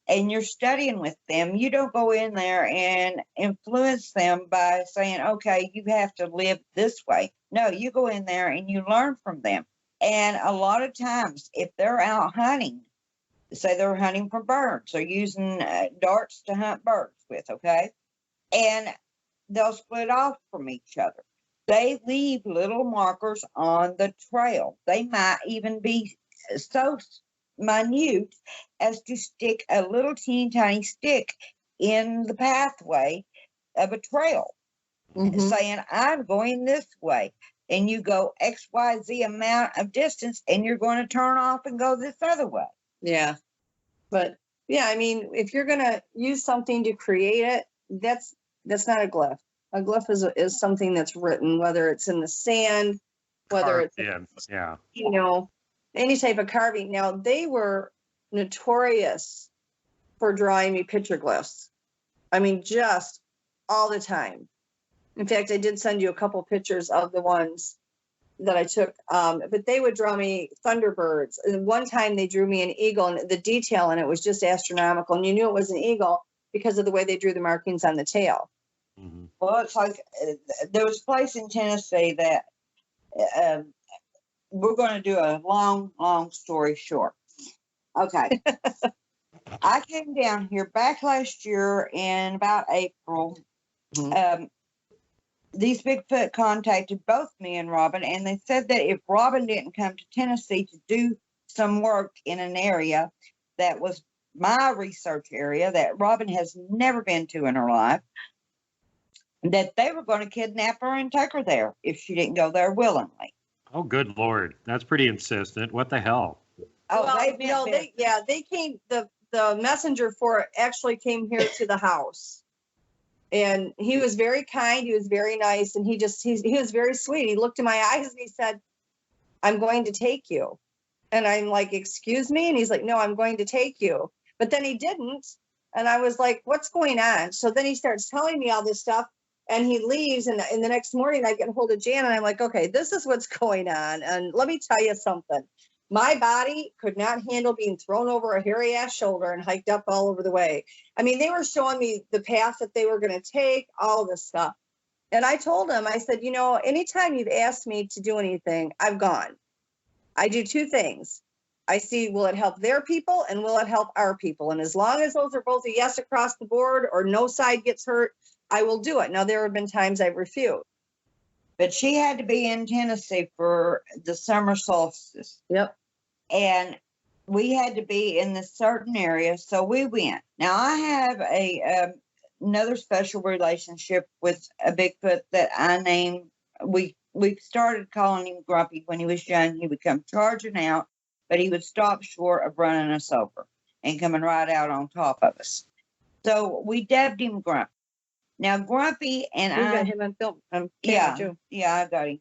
and you're studying with them, you don't go in there and influence them by saying, okay, you have to live this way. No, you go in there and you learn from them. And a lot of times, if they're out hunting, say they're hunting for birds, they're using darts to hunt birds with, okay? And they'll split off from each other. They leave little markers on the trail. They might even be so minute as to stick a little teeny tiny stick in the pathway of a trail, saying, I'm going this way. And you go XYZ amount of distance and you're going to turn off and go this other way. Yeah. But yeah, I mean, if you're going to use something to create it, that's not a glyph. A glyph is something that's written, whether it's in the sand, whether it's, any type of carving. Now, they were notorious for drawing me picture glyphs. I mean, just all the time. In fact, I did send you a couple pictures of the ones that I took, but they would draw me thunderbirds. And one time they drew me an eagle, and the detail in it was just astronomical. And you knew it was an eagle because of the way they drew the markings on the tail. Mm-hmm. Well, it's like there was a place in Tennessee that we're going to do a long story short. Okay. I came down here back last year in about April. These Bigfoot contacted both me and Robin, and they said that if Robin didn't come to Tennessee to do some work in an area that was my research area that Robin has never been to in her life, that they were going to kidnap her and take her there if she didn't go there willingly. Oh, good Lord. That's pretty insistent. What the hell? Oh, well, they came, the messenger for it actually came here to the house. And he was very kind. He was very nice. And he was very sweet. He looked in my eyes and he said, I'm going to take you. And I'm like, excuse me? And he's like, no, I'm going to take you. But then he didn't. And I was like, what's going on? So then he starts telling me all this stuff and he leaves. And the next morning I get a hold of Jan and I'm like, okay, this is what's going on. And let me tell you something. My body could not handle being thrown over a hairy ass shoulder and hiked up all over the way. I mean, they were showing me the path that they were going to take, all of this stuff. And I told them, I said, anytime you've asked me to do anything, I've gone. I do two things. I see, will it help their people and will it help our people? And as long as those are both a yes across the board or no side gets hurt, I will do it. Now, there have been times I've refused. but she had to be in Tennessee for the summer solstice. Yep. And we had to be in this certain area, so we went. Now I have another special relationship with a Bigfoot that I named. We started calling him Grumpy when he was young. He would come charging out, but he would stop short of running us over and coming right out on top of us. So we dubbed him Grumpy. Now Grumpy and We I got him on film. yeah, Too. yeah, I got him.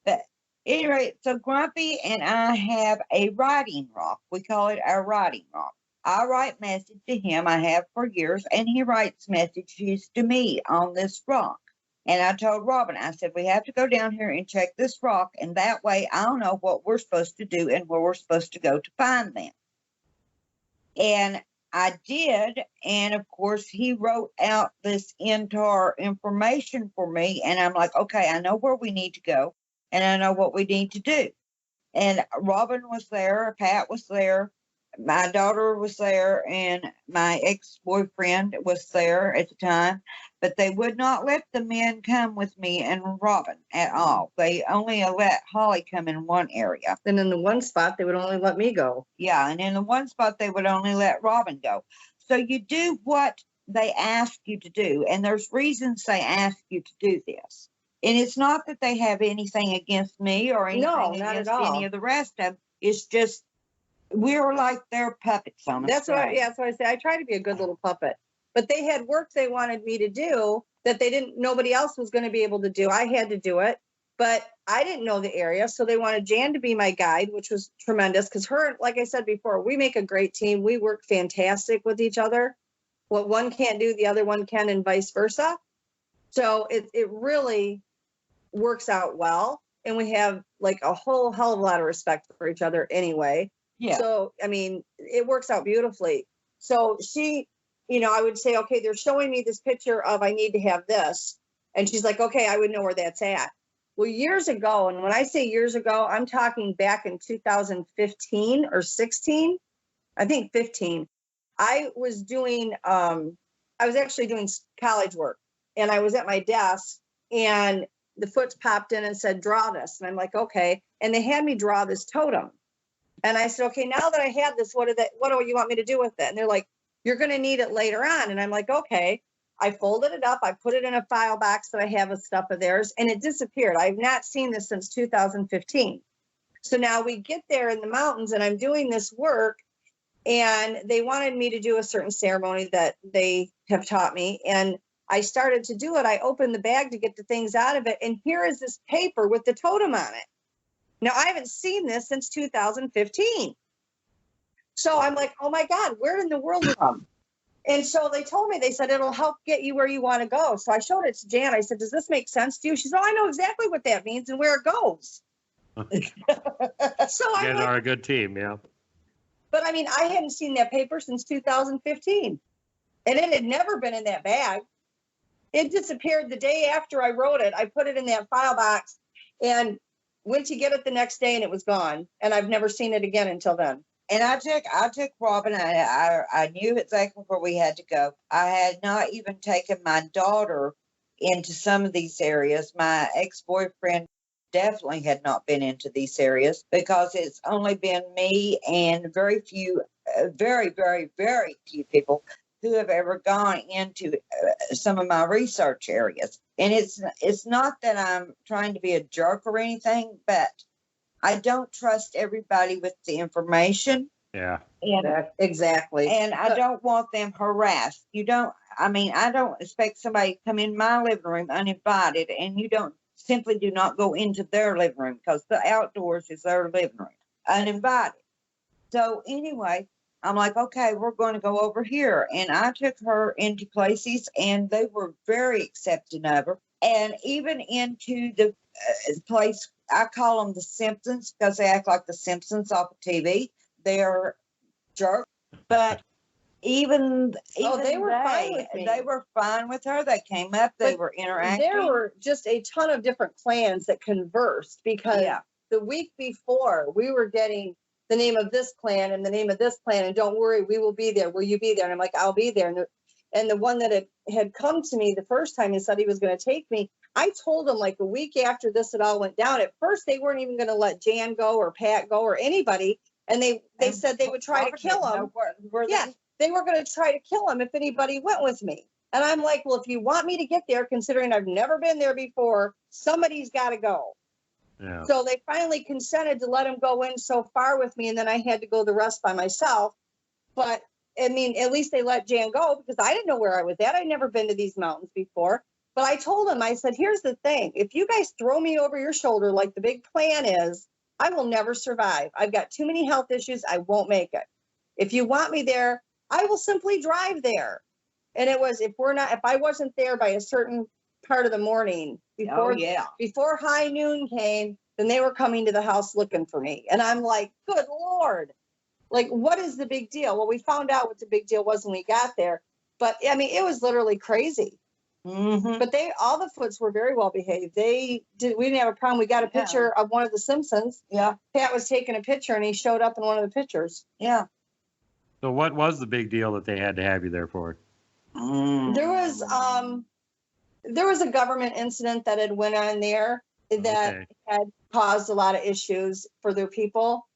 But anyway, so Grumpy and I have a writing rock. We call it our writing rock. I write message to him. I have for years, and he writes messages to me on this rock. And I told Robin, I said, we have to go down here and check this rock, and that way I'll know what we're supposed to do and where we're supposed to go to find them. And I did, and of course, he wrote out this entire information for me, and I'm like, okay, I know where we need to go, and I know what we need to do. And Robin was there, Pat was there, my daughter was there, and my ex-boyfriend was there at the time, but they would not let the men come with me and Robin at all. They only let Holly come in one area. And in the one spot, they would only let me go. Yeah, and in the one spot, they would only let Robin go. So you do what they ask you to do, and there's reasons they ask you to do this. And it's not that they have anything against me or anything not at against all. any of the rest of them. It's just we're like their puppets on a That's what. string. Yeah, that's what I say. I try to be a good little puppet, but they had work they wanted me to do that nobody else was going to be able to do. I had to do it, but I didn't know the area, so they wanted Jan to be my guide, which was tremendous because her, like I said before, we make a great team. We work fantastic with each other. What one can't do, the other one can, and vice versa. So it really works out well, and we have like a whole hell of a lot of respect for each other anyway. Yeah. So I mean, it works out beautifully. So she, I would say, okay, they're showing me this picture of I need to have this, and she's like, okay, I would know where that's at. Well, years ago, and when I say years ago, I'm talking back in 2015 or 16, I think 15. I was actually doing college work, and I was at my desk, and the Foots popped in and said, draw this. And I'm like, okay. And they had me draw this totem. And I said, okay, now that I have this, what do you want me to do with it? And they're like, you're going to need it later on. And I'm like, okay. I folded it up. I put it in a file box that I have of stuff of theirs, and it disappeared. I've not seen this since 2015. So now we get there in the mountains, and I'm doing this work, and they wanted me to do a certain ceremony that they have taught me. And I started to do it. I opened the bag to get the things out of it. And here is this paper with the totem on it. Now, I haven't seen this since 2015. So I'm like, oh my God, where in the world from? And so they told me, they said, it'll help get you where you want to go. So I showed it to Jan. I said, does this make sense to you? She said, oh, I know exactly what that means and where it goes. So You guys are a good team, yeah. But I mean, I hadn't seen that paper since 2015. And it had never been in that bag. It disappeared the day after I wrote it. I put it in that file box and went to get it the next day, and it was gone. And I've never seen it again until then. And I took Robin. I knew exactly where we had to go. I had not even taken my daughter into some of these areas. My ex-boyfriend definitely had not been into these areas because it's only been me and very, very, very few people who have ever gone into some of my research areas. And it's not that I'm trying to be a jerk or anything, but I don't trust everybody with the information. Yeah. And, Exactly. and I don't want them harassed. I don't expect somebody to come in my living room uninvited, and you simply do not go into their living room because the outdoors is their living room, uninvited. So anyway, I'm like, okay, we're going to go over here. And I took her into places, and they were very accepting of her. And even into the place, I call them the Simpsons because they act like the Simpsons off of TV. They're jerks. But even they were fine with me. They were fine with her. They came up. They were interacting. There were just a ton of different clans that conversed because the week before we were getting the name of this clan and the name of this clan, and don't worry, we will be there. Will you be there? And I'm like, I'll be there. And the one that had come to me the first time and said he was going to take me, I told them like a week after this, it all went down. At first, they weren't even going to let Jan go or Pat go or anybody. And they said they would try to kill him. Yeah, they were going to try to kill him if anybody went with me. And I'm like, well, if you want me to get there, considering I've never been there before, somebody's got to go. Yeah. So they finally consented to let him go in so far with me. And then I had to go the rest by myself. But I mean, at least they let Jan go because I didn't know where I was at. I'd never been to these mountains before. But I told him, I said, here's the thing. If you guys throw me over your shoulder like the big plan is, I will never survive. I've got too many health issues. I won't make it. If you want me there, I will simply drive there. And it was, if I wasn't there by a certain part of the morning before high noon came, then they were coming to the house looking for me. And I'm like, good Lord, like, what is the big deal? Well, we found out what the big deal was when we got there. But I mean, it was literally crazy. Mm-hmm. But all the Foots were very well behaved. We didn't have a problem. We got a picture of one of the Simpsons. Yeah. Pat was taking a picture and he showed up in one of the pictures. Yeah. So what was the big deal that they had to have you there for? There was a government incident that had went on there that had caused a lot of issues for their people.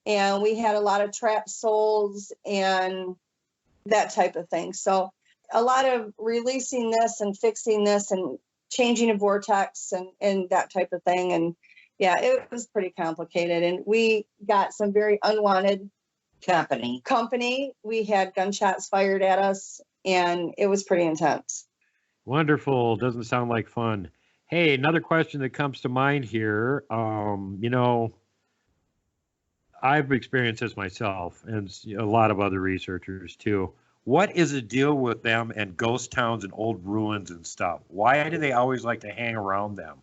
And we had a lot of trapped souls and that type of thing. So a lot of releasing this and fixing this and changing a vortex and that type of thing. And yeah, it was pretty complicated. And we got some very unwanted company. We had gunshots fired at us and it was pretty intense. Wonderful. Doesn't sound like fun. Hey, another question that comes to mind here. I've experienced this myself and a lot of other researchers too. What is the deal with them and ghost towns and old ruins and stuff? Why do they always like to hang around them?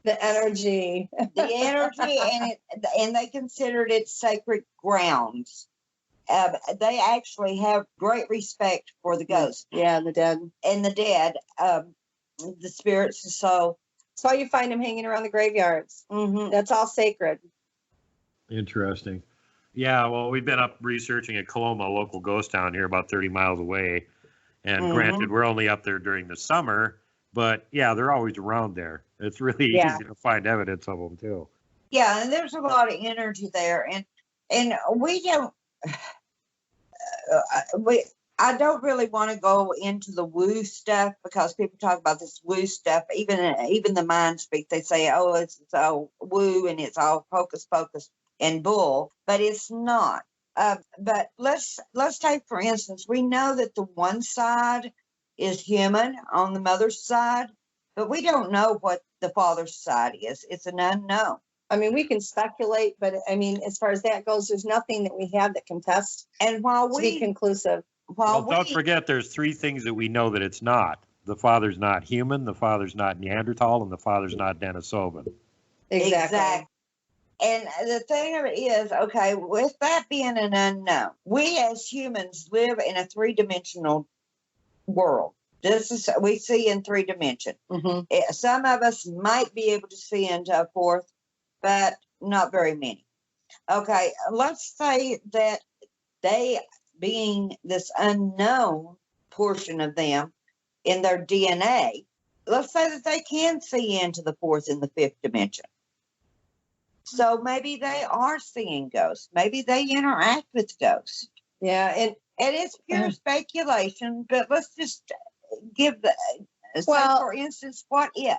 The energy. And they considered it sacred grounds. They actually have great respect for the ghosts. Yeah, the dead. And the dead, the spirits. So that's why you find them hanging around the graveyards. Mm-hmm. That's all sacred. Interesting. Yeah, well, we've been up researching at Coloma, a local ghost town here about 30 miles away. And granted, we're only up there during the summer, but yeah, they're always around there. It's really easy to find evidence of them too. Yeah, and there's a lot of energy there. And we don't, I don't really want to go into the woo stuff because people talk about this woo stuff. Even the mind speak, they say, oh, it's all woo and it's all hocus pocus and bull, but it's not. But let's take, for instance, we know that the one side is human on the mother's side, but we don't know what the father's side is. It's an unknown. I mean, we can speculate, but I mean, as far as that goes, there's nothing that we have that can test and to be conclusive. Don't forget, there's three things that we know that it's not. The father's not human, the father's not Neanderthal, and the father's not Denisovan. Exactly. And the thing of it is, okay, with that being an unknown, we as humans live in a three-dimensional world. We see in 3 dimensions. Mm-hmm. Some of us might be able to see into a fourth, but not very many. Okay, let's say that they, being this unknown portion of them in their DNA, let's say that they can see into the 4th and the 5th dimension. So maybe they are seeing ghosts. Maybe they interact with ghosts. Yeah, and it's pure speculation, but let's just give for instance, what if?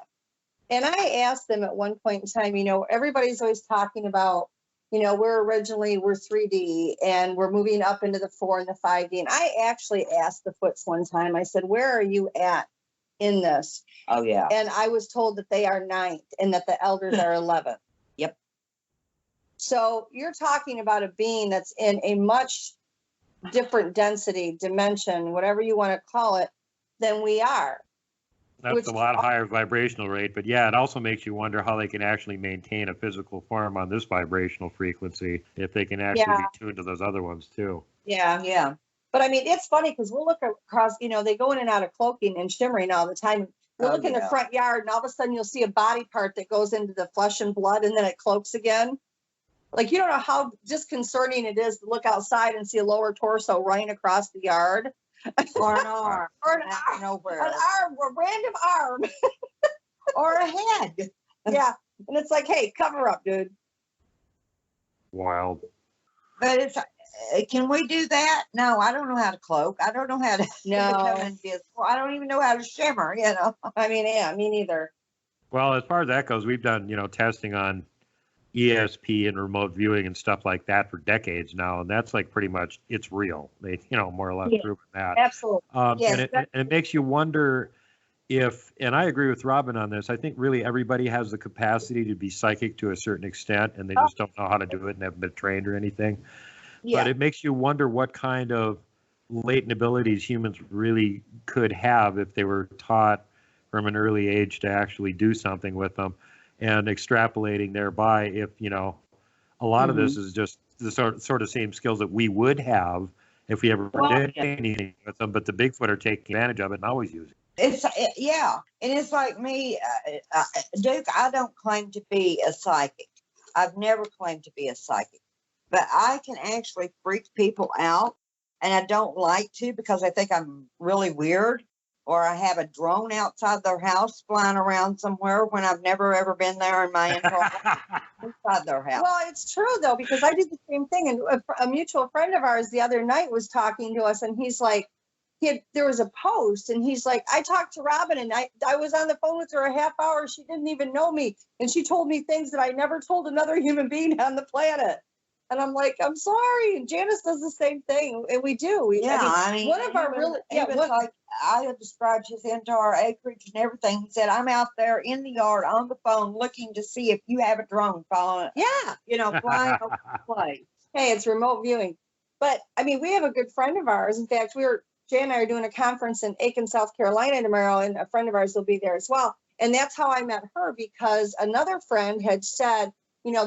And I asked them at one point in time, everybody's always talking about, we're 3D and we're moving up into the 4 and the 5D. And I actually asked the Foots one time, I said, where are you at in this? Oh, yeah. And I was told that they are 9th and that the elders are 11th. Yep. So you're talking about a being that's in a much different density, dimension, whatever you want to call it, than we are. That's a lot higher vibrational rate, but yeah, it also makes you wonder how they can actually maintain a physical form on this vibrational frequency if they can actually be tuned to those other ones too. Yeah, yeah. But I mean, it's funny because we'll look across, they go in and out of cloaking and shimmering all the time. We'll look in the front yard and all of a sudden you'll see a body part that goes into the flesh and blood and then it cloaks again. Like, you don't know how disconcerting it is to look outside and see a lower torso running across the yard. Or an arm. Or an arm. A random arm. or a head. Yeah. And it's like, hey, cover up, dude. Wild. But it's, can we do that? No, I don't know how to cloak. I don't know how to become invisible. I don't even know how to shimmer, you know. I mean, yeah, me neither. Well, as far as that goes, we've done, testing on ESP and remote viewing and stuff like that for decades now, and that's like pretty much it's real. They, more or less proven that. Absolutely. Yes, and it makes you wonder if, and I agree with Robin on this. I think really everybody has the capacity to be psychic to a certain extent, and they just don't know how to do it and haven't been trained or anything. Yeah. But it makes you wonder what kind of latent abilities humans really could have if they were taught from an early age to actually do something with them, and extrapolating thereby if, a lot of this is just the sort of same skills that we would have if we ever did anything with them, but the Bigfoot are taking advantage of it and always use it. And it's like me, Duke, I don't claim to be a psychic. I've never claimed to be a psychic, but I can actually freak people out, and I don't like to because I think I'm really weird, or I have a drone outside their house flying around somewhere when I've never ever been there in my entire life, inside their house. Well, it's true though, because I did the same thing. And a mutual friend of ours the other night was talking to us, and he's like, there was a post, and he's like, I talked to Robin, and I was on the phone with her a half hour. She didn't even know me, and she told me things that I never told another human being on the planet. And I'm like, I'm sorry. And Janice does the same thing, and we do. One of our really, like I have described his entire acreage and everything. He said, I'm out there in the yard on the phone looking to see if you have a drone following, flying over the place. Hey, it's remote viewing. But I mean, we have a good friend of ours. In fact, Jan and I are doing a conference in Aiken, South Carolina tomorrow, and a friend of ours will be there as well. And that's how I met her, because another friend had said,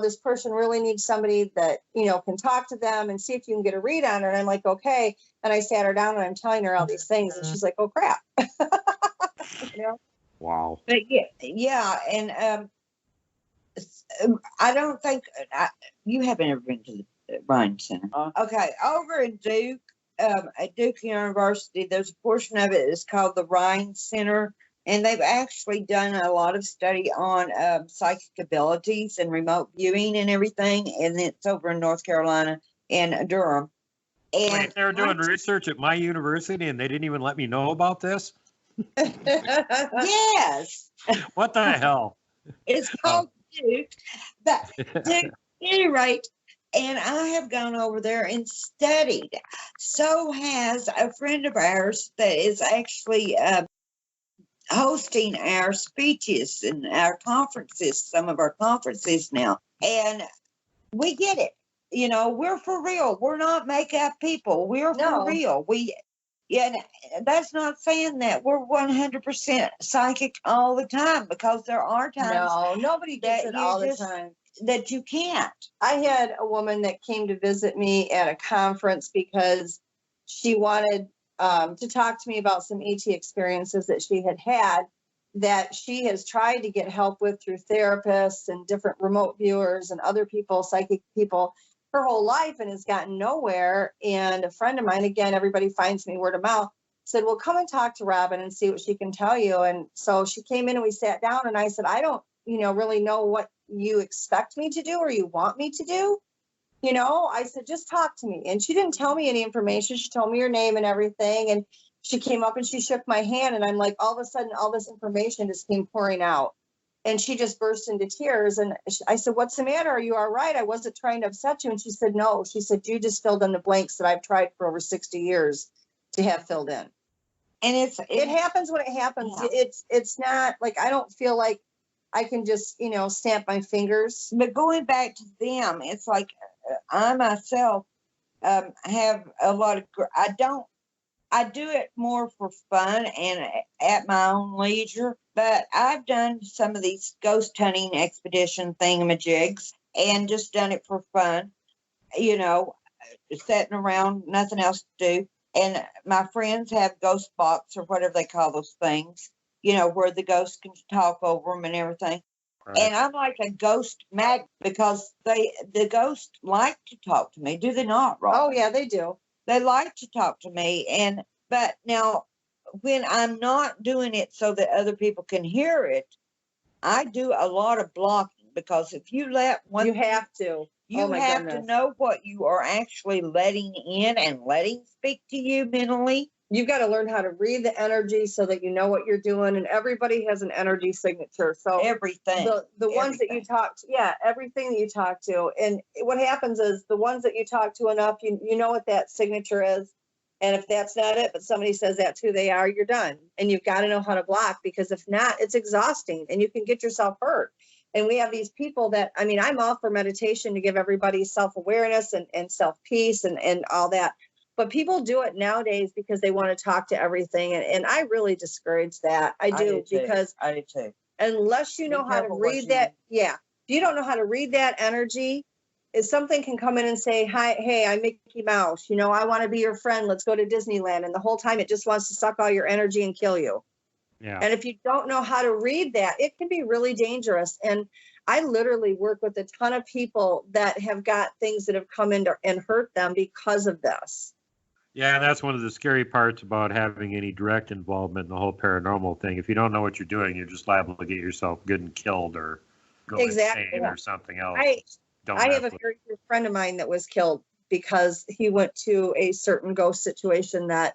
this person really needs somebody that, can talk to them and see if you can get a read on her. And I'm like, okay. And I sat her down and I'm telling her all these things, and she's like, oh crap. Wow. But yeah. And I don't think you haven't ever been to the Rhine Center. Okay. Over in Duke, at Duke University, there's a portion of it is called the Rhine Center. And they've actually done a lot of study on psychic abilities and remote viewing and everything. And it's over in North Carolina and Durham. And wait, they were doing research at my university and they didn't even let me know about this? Yes. What the hell? It's called Duke. But Duke, at any rate, and I have gone over there and studied. So has a friend of ours that is actually hosting our speeches and our conferences, some of our conferences now. And we get it. We're for real. We're not make-up people. We're for real. That's not saying that we're 100% psychic all the time, because there are times. No, nobody gets it all the time. That you can't. I had a woman that came to visit me at a conference because she wanted to talk to me about some ET experiences that she had that she has tried to get help with through therapists and different remote viewers and other people, psychic people, her whole life, and has gotten nowhere. And a friend of mine, again, everybody finds me word of mouth, said, well, come and talk to Robin and see what she can tell you. And so she came in and we sat down, and I said, I don't, really know what you expect me to do or you want me to do. I said, just talk to me. And she didn't tell me any information. She told me her name and everything. And she came up and she shook my hand, and I'm like, all of a sudden, all this information just came pouring out. And she just burst into tears. And I said, what's the matter? Are you all right? I wasn't trying to upset you. And she said, no. She said, you just filled in the blanks that I've tried for over 60 years to have filled in. And it happens when it happens. Yeah. It's not like, I don't feel like I can just, snap my fingers. But going back to them, it's like I myself have a lot of, I do it more for fun and at my own leisure, but I've done some of these ghost hunting expedition thingamajigs and just done it for fun, sitting around, nothing else to do. And my friends have ghost box or whatever they call those things, where the ghosts can talk over them and everything. Right. And I'm like a ghost magnet, because the ghosts like to talk to me. Do they not, Rob? Oh, yeah, they do. They like to talk to me. But now when I'm not doing it so that other people can hear it, I do a lot of blocking, because if you let one, You have to. you Oh my have goodness. to know what you are actually letting in and letting speak to you mentally. You've got to learn how to read the energy so that you know what you're doing. And everybody has an energy signature. So Everything. the ones that you everything. talk to, yeah, everything that you talk to. And what happens is the ones that you talk to enough, you know what that signature is. And if that's not it, but somebody says that's who they are, you're done. And you've got to know how to block, because if not, it's exhausting and you can get yourself hurt. And we have these people that, I mean, I'm all for meditation to give everybody self-awareness and self-peace and all that. But people do it nowadays because they want to talk to everything. And I really discourage that. I do too. because I do too. unless you Be know how to careful what read you- that, yeah. If you don't know how to read that energy, if something can come in and say, hi, hey, I'm Mickey Mouse, you know, I want to be your friend. Let's go to Disneyland. And the whole time it just wants to suck all your energy and kill you. Yeah. And if you don't know how to read that, it can be really dangerous. And I literally work with a ton of people that have got things that have come in and hurt them because of this. Yeah, and that's one of the scary parts about having any direct involvement in the whole paranormal thing. If you don't know what you're doing, you're just liable to get yourself getting killed or go Exactly, insane yeah. or something else. I have a very good friend of mine that was killed because he went to a certain ghost situation that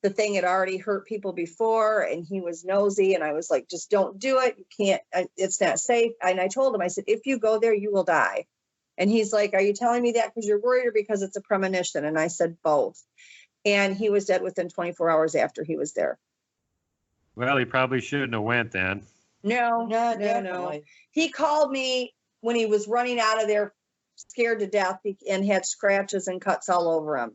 the thing had already hurt people before, and he was nosy. And I was like, just don't do it. You can't, it's not safe. And I told him, I said, if you go there, you will die. And he's like, are you telling me that because you're worried or because it's a premonition? And I said, both. And he was dead within 24 hours after he was there. Well, he probably shouldn't have went then. No. Definitely. He called me when he was running out of there, scared to death, and had scratches and cuts all over him,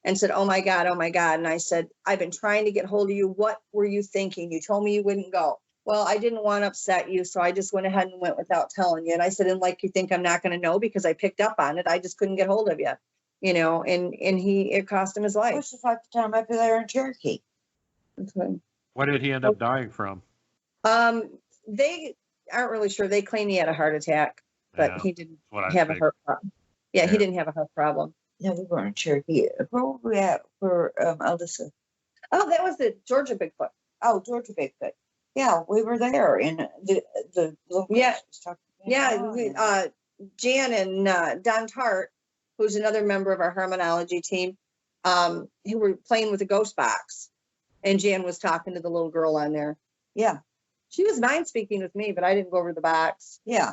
and said, oh my God. And I said, I've been trying to get hold of you. What were you thinking? You told me you wouldn't go. Well, I didn't want to upset you, so I just went ahead and went without telling you. And I said, and like, you think I'm not going to know because I picked up on it? I just couldn't get hold of you, you know, and it cost him his life. Which is like the time up there in Cherokee. Okay. What did he end up dying from? They aren't really sure. They claim he had a heart attack, but Yeah, he didn't what I have a think. heart problem. Yeah, Yeah. he didn't have a heart problem. No, we were in Cherokee. Where were we at for Alyssa? Oh, that was the Georgia Bigfoot. Oh, Georgia Bigfoot. Yeah, we were there in the local. Yeah. Yeah. Jan and Don Tart, who's another member of our harmonology team, who were playing with a ghost box, and Jan was talking to the little girl on there. Yeah. She was mind speaking with me, but I didn't go over the box. Yeah.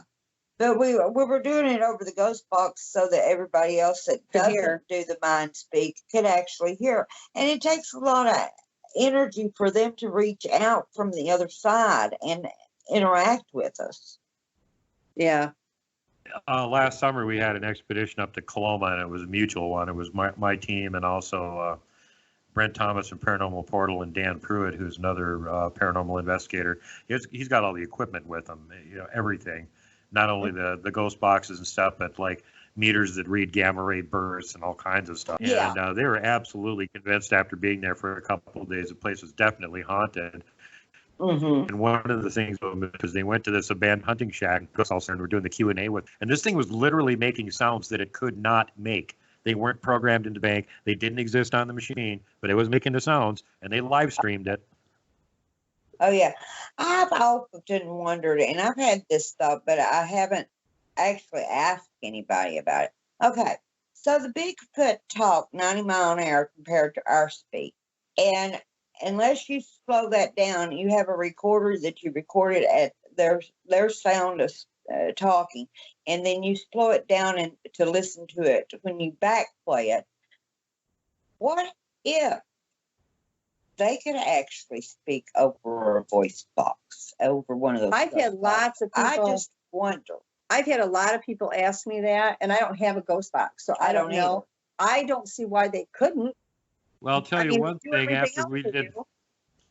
But we were doing it over the ghost box so that everybody else that Could doesn't hear. do the mind speak could actually hear. And it takes a lot of energy for them to reach out from the other side and interact with us. Yeah. Last summer, we had an expedition up to Coloma, and it was a mutual one. It was my team and also Brent Thomas from Paranormal Portal and Dan Pruitt, who's another paranormal investigator. He's got all the equipment with him, you know, everything. Not only the ghost boxes and stuff, but like meters that read gamma ray bursts and all kinds of stuff. Yeah. And they were absolutely convinced after being there for a couple of days, the place was definitely haunted. Mm-hmm. And one of the things was they went to this abandoned hunting shack, and were doing the Q&A with, and this thing was literally making sounds that it could not make. They weren't programmed into bank. They didn't exist on the machine, but it was making the sounds, and they live streamed it. Oh, yeah. I've often wondered, and I've had this thought, but I haven't actually asked anybody about it. Okay. So the Bigfoot talk 90 mile an hour compared to our speed. And unless you slow that down, you have a recorder that you recorded at their sound of talking, and then you slow it down and to listen to it when you back play it. What if they could actually speak over a voice box, over one of those? I've had lots of people. I just wonder. I've had a lot of people ask me that, and I don't have a ghost box, so I don't know. I don't see why they couldn't. Well, I'll tell you one thing.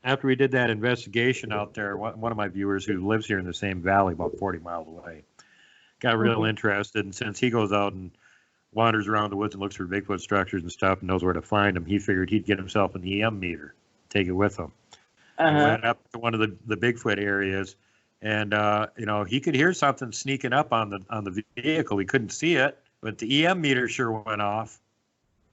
After we did that investigation out there, one of my viewers who lives here in the same valley, about 40 miles away, got real interested. And since he goes out and wanders around the woods and looks for Bigfoot structures and stuff and knows where to find them, he figured he'd get himself an EM meter, take it with him. And went up to one of the Bigfoot areas, and you know, he could hear something sneaking up on the vehicle. He couldn't see it, but the EM meter sure went off.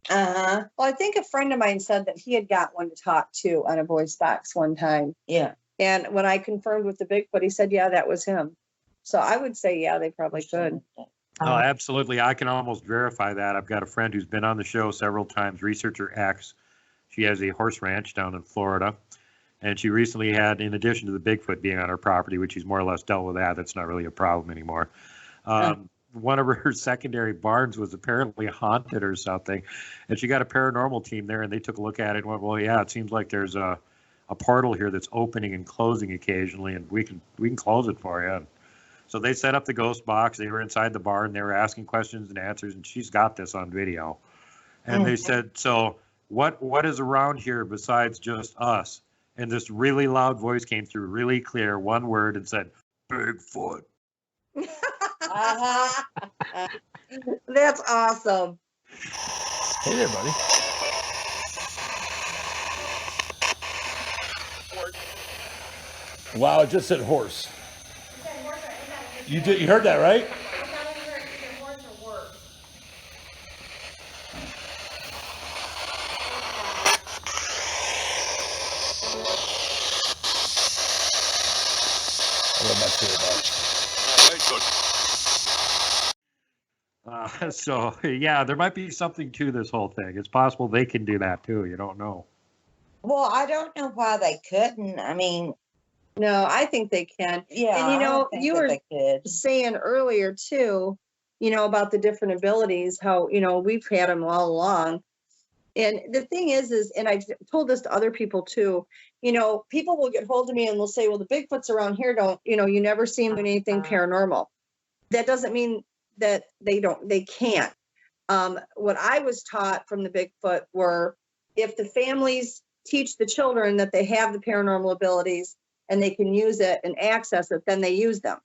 Well, I think a friend of mine said that he had got one to talk to on a voice box one time. Yeah. And when I confirmed with the Bigfoot, he said, yeah, that was him. So I would say, yeah, they probably could. Oh, absolutely. I can almost verify that. I've got a friend who's been on the show several times, Researcher X. She has a horse ranch down in Florida. And she recently had, in addition to the Bigfoot being on her property, which she's more or less dealt with that's not really a problem anymore. One of her secondary barns was apparently haunted or something. And she got a paranormal team there, and they took a look at it and went, well, yeah, it seems like there's a portal here that's opening and closing occasionally, and we can close it for you. And so they set up the ghost box. They were inside the barn. They were asking questions and answers, and she's got this on video. And they said, so what is around here besides just us? And this really loud voice came through, really clear, one word, and said, Bigfoot. That's awesome. Hey there, buddy. Wow, it just said horse. You heard that, right? So, yeah, there might be something to this whole thing. It's possible they can do that, too. You don't know. Well, I don't know why they couldn't. I mean, no, I think they can. yeah. And, you know, I think you that were they could. saying earlier, too, you know, about the different abilities, how, you know, we've had them all along. And the thing is, and I've told this to other people, too, you know, people will get hold of me and will say, well, the Bigfoots around here don't, you know, you never see them doing anything paranormal. That doesn't mean that they can't. What I was taught from the Bigfoot were, if the families teach the children that they have the paranormal abilities and they can use it and access it, then they use them.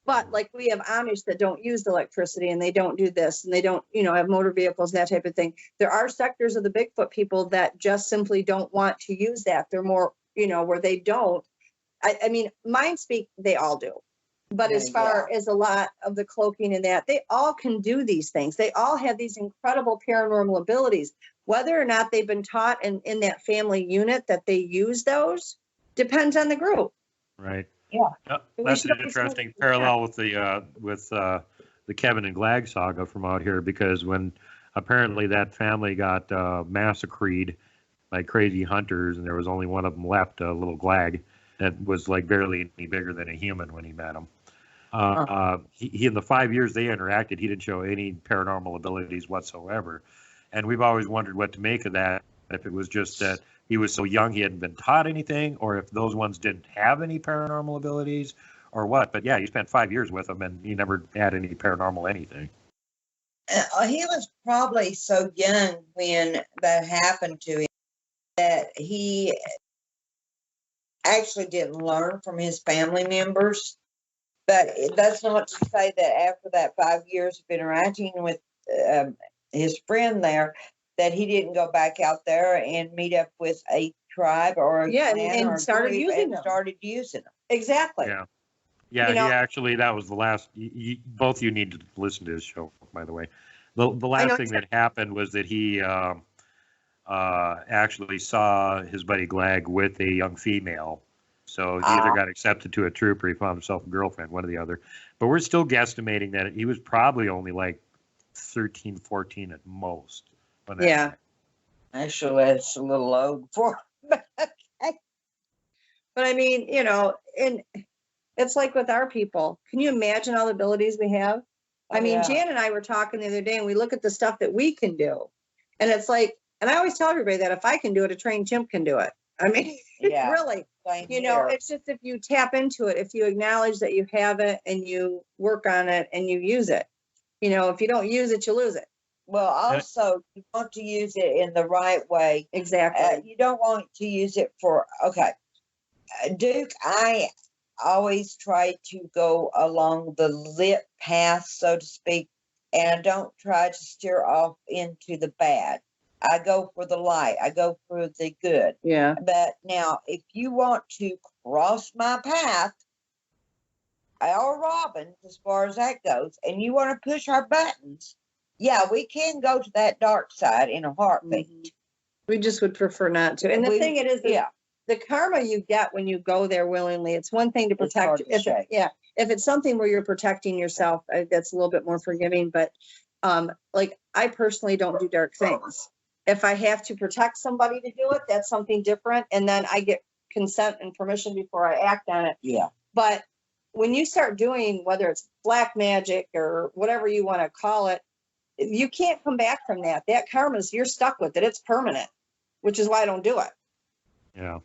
But like we have Amish that don't use electricity and they don't do this and they don't, you know, have motor vehicles, that type of thing. There are sectors of the Bigfoot people that just simply don't want to use that. They're more, you know, where they don't. I mean, mind speak, they all do. But as far as a lot of the cloaking and that, they all can do these things. They all have these incredible paranormal abilities. Whether or not they've been taught in that family unit that they use those depends on the group. Right. Yeah. That's an interesting parallel with the Kevin and Glag saga from out here, because when apparently that family got massacred by crazy hunters, and there was only one of them left, a little Glag, that was like barely any bigger than a human when he met him. He in the 5 years they interacted, he didn't show any paranormal abilities whatsoever. And we've always wondered what to make of that, if it was just that he was so young he hadn't been taught anything, or if those ones didn't have any paranormal abilities, or what. But yeah, you spent 5 years with him and he never had any paranormal anything. He was probably so young when that happened to him that he actually didn't learn from his family members. But that's not to say that after that 5 years of interacting with his friend there, that he didn't go back out there and meet up with a tribe or a clan and or started using them. Started using them. Exactly. Yeah, You know, he actually, that was the last, both of you need to listen to this show, by the way. The last thing that happened was that he actually saw his buddy Glag with a young female. So he either got accepted to a troop or he found himself a girlfriend, one or the other. But we're still guesstimating that he was probably only like 13, 14 at most. Yeah. Actually, it's a little old for him. But I mean, you know, and it's like with our people. Can you imagine all the abilities we have? I mean, Jan and I were talking the other day and we look at the stuff that we can do. And it's like, and I always tell everybody that if I can do it, a trained chimp can do it. I mean, really, you know, it's just if you tap into it, if you acknowledge that you have it and you work on it and you use it, you know, if you don't use it, you lose it. Well, also, you want to use it in the right way. Exactly. You don't want to use it for, Duke, I always try to go along the lit path, so to speak, and I don't try to steer off into the bad. I go for the light. I go for the good. Yeah. But now, if you want to cross my path, or Robin, as far as that goes, and you want to push our buttons, yeah, we can go to that dark side in a heartbeat. We just would prefer not to. And the thing it is, the karma you get when you go there willingly, it's one thing to It's hard protect. to shake. If it's something where you're protecting yourself, that's a little bit more forgiving. But like I personally don't do dark things. If I have to protect somebody to do it, that's something different. And then I get consent and permission before I act on it. Yeah. But when you start doing, whether it's black magic or whatever you want to call it, you can't come back from that. That karma's, you're stuck with it. It's permanent, which is why I don't do it. Yeah.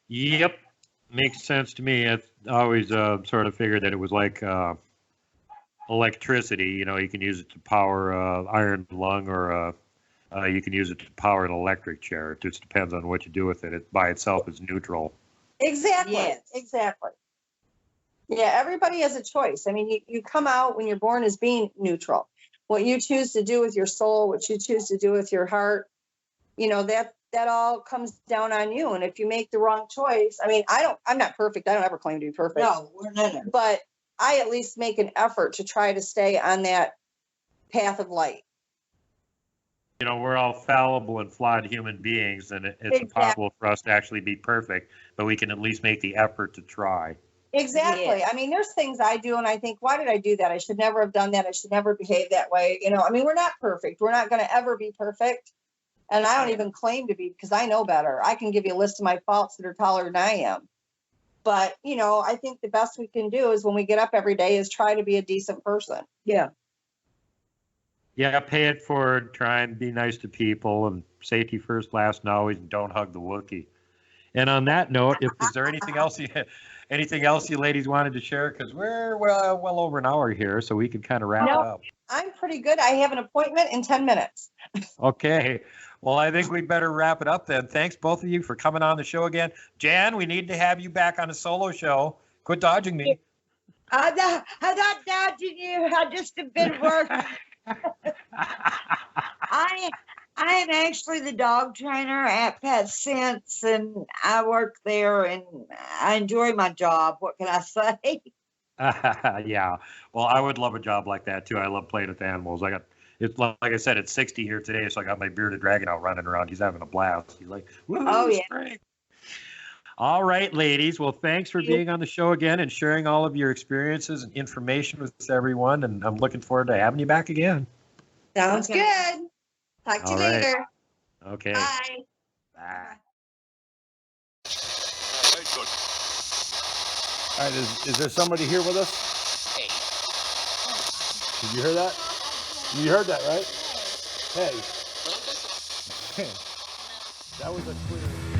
Yep. Makes sense to me. I always sort of figured that it was like electricity. You know, you can use it to power iron lung, or you can use it to power an electric chair. It just depends on what you do with it. It by itself is neutral. Exactly. Yes. Exactly. Yeah, everybody has a choice. I mean, you come out when you're born as being neutral. What you choose to do with your soul, what you choose to do with your heart, you know, that all comes down on you. And if you make the wrong choice, I mean, I'm not perfect. I don't ever claim to be perfect. No, we're not. But I at least make an effort to try to stay on that path of light. You know, we're all fallible and flawed human beings, and it's impossible for us to actually be perfect, but we can at least make the effort to try. Exactly. Yes. I mean, there's things I do and I think, why did I do that? I should never have done that. I should never behave that way. You know, I mean, we're not perfect. We're not going to ever be perfect. And I don't even claim to be, because I know better. I can give you a list of my faults that are taller than I am. But, you know, I think the best we can do is when we get up every day is try to be a decent person. Yeah. Yeah, pay it forward. Try and be nice to people, and safety first, last, and always. And don't hug the Wookiee. And on that note, is there anything else you ladies wanted to share? Because we're well over an hour here, so we can kind of wrap it up. I'm pretty good. I have an appointment in 10 minutes. Okay. Well, I think we better wrap it up then. Thanks, both of you, for coming on the show again. Jan, we need to have you back on a solo show. Quit dodging me. I'm not dodging you. I just have been working. I am actually the dog trainer at Pet Sense, and I work there, and I enjoy my job. What can I say? Yeah. Well, I would love a job like that too. I love playing with animals. It's like I said, it's 60 here today, so I got my bearded dragon out running around. He's having a blast. He's like, woo, Oh, yeah. spring. All right, ladies. Well, thanks for being on the show again and sharing all of your experiences and information with everyone. And I'm looking forward to having you back again. Sounds Okay. good. Talk to you All right. later. Okay. Bye. Bye. All right, is there somebody here with us? Did you hear that? You heard that, right? Hey. That was a clear...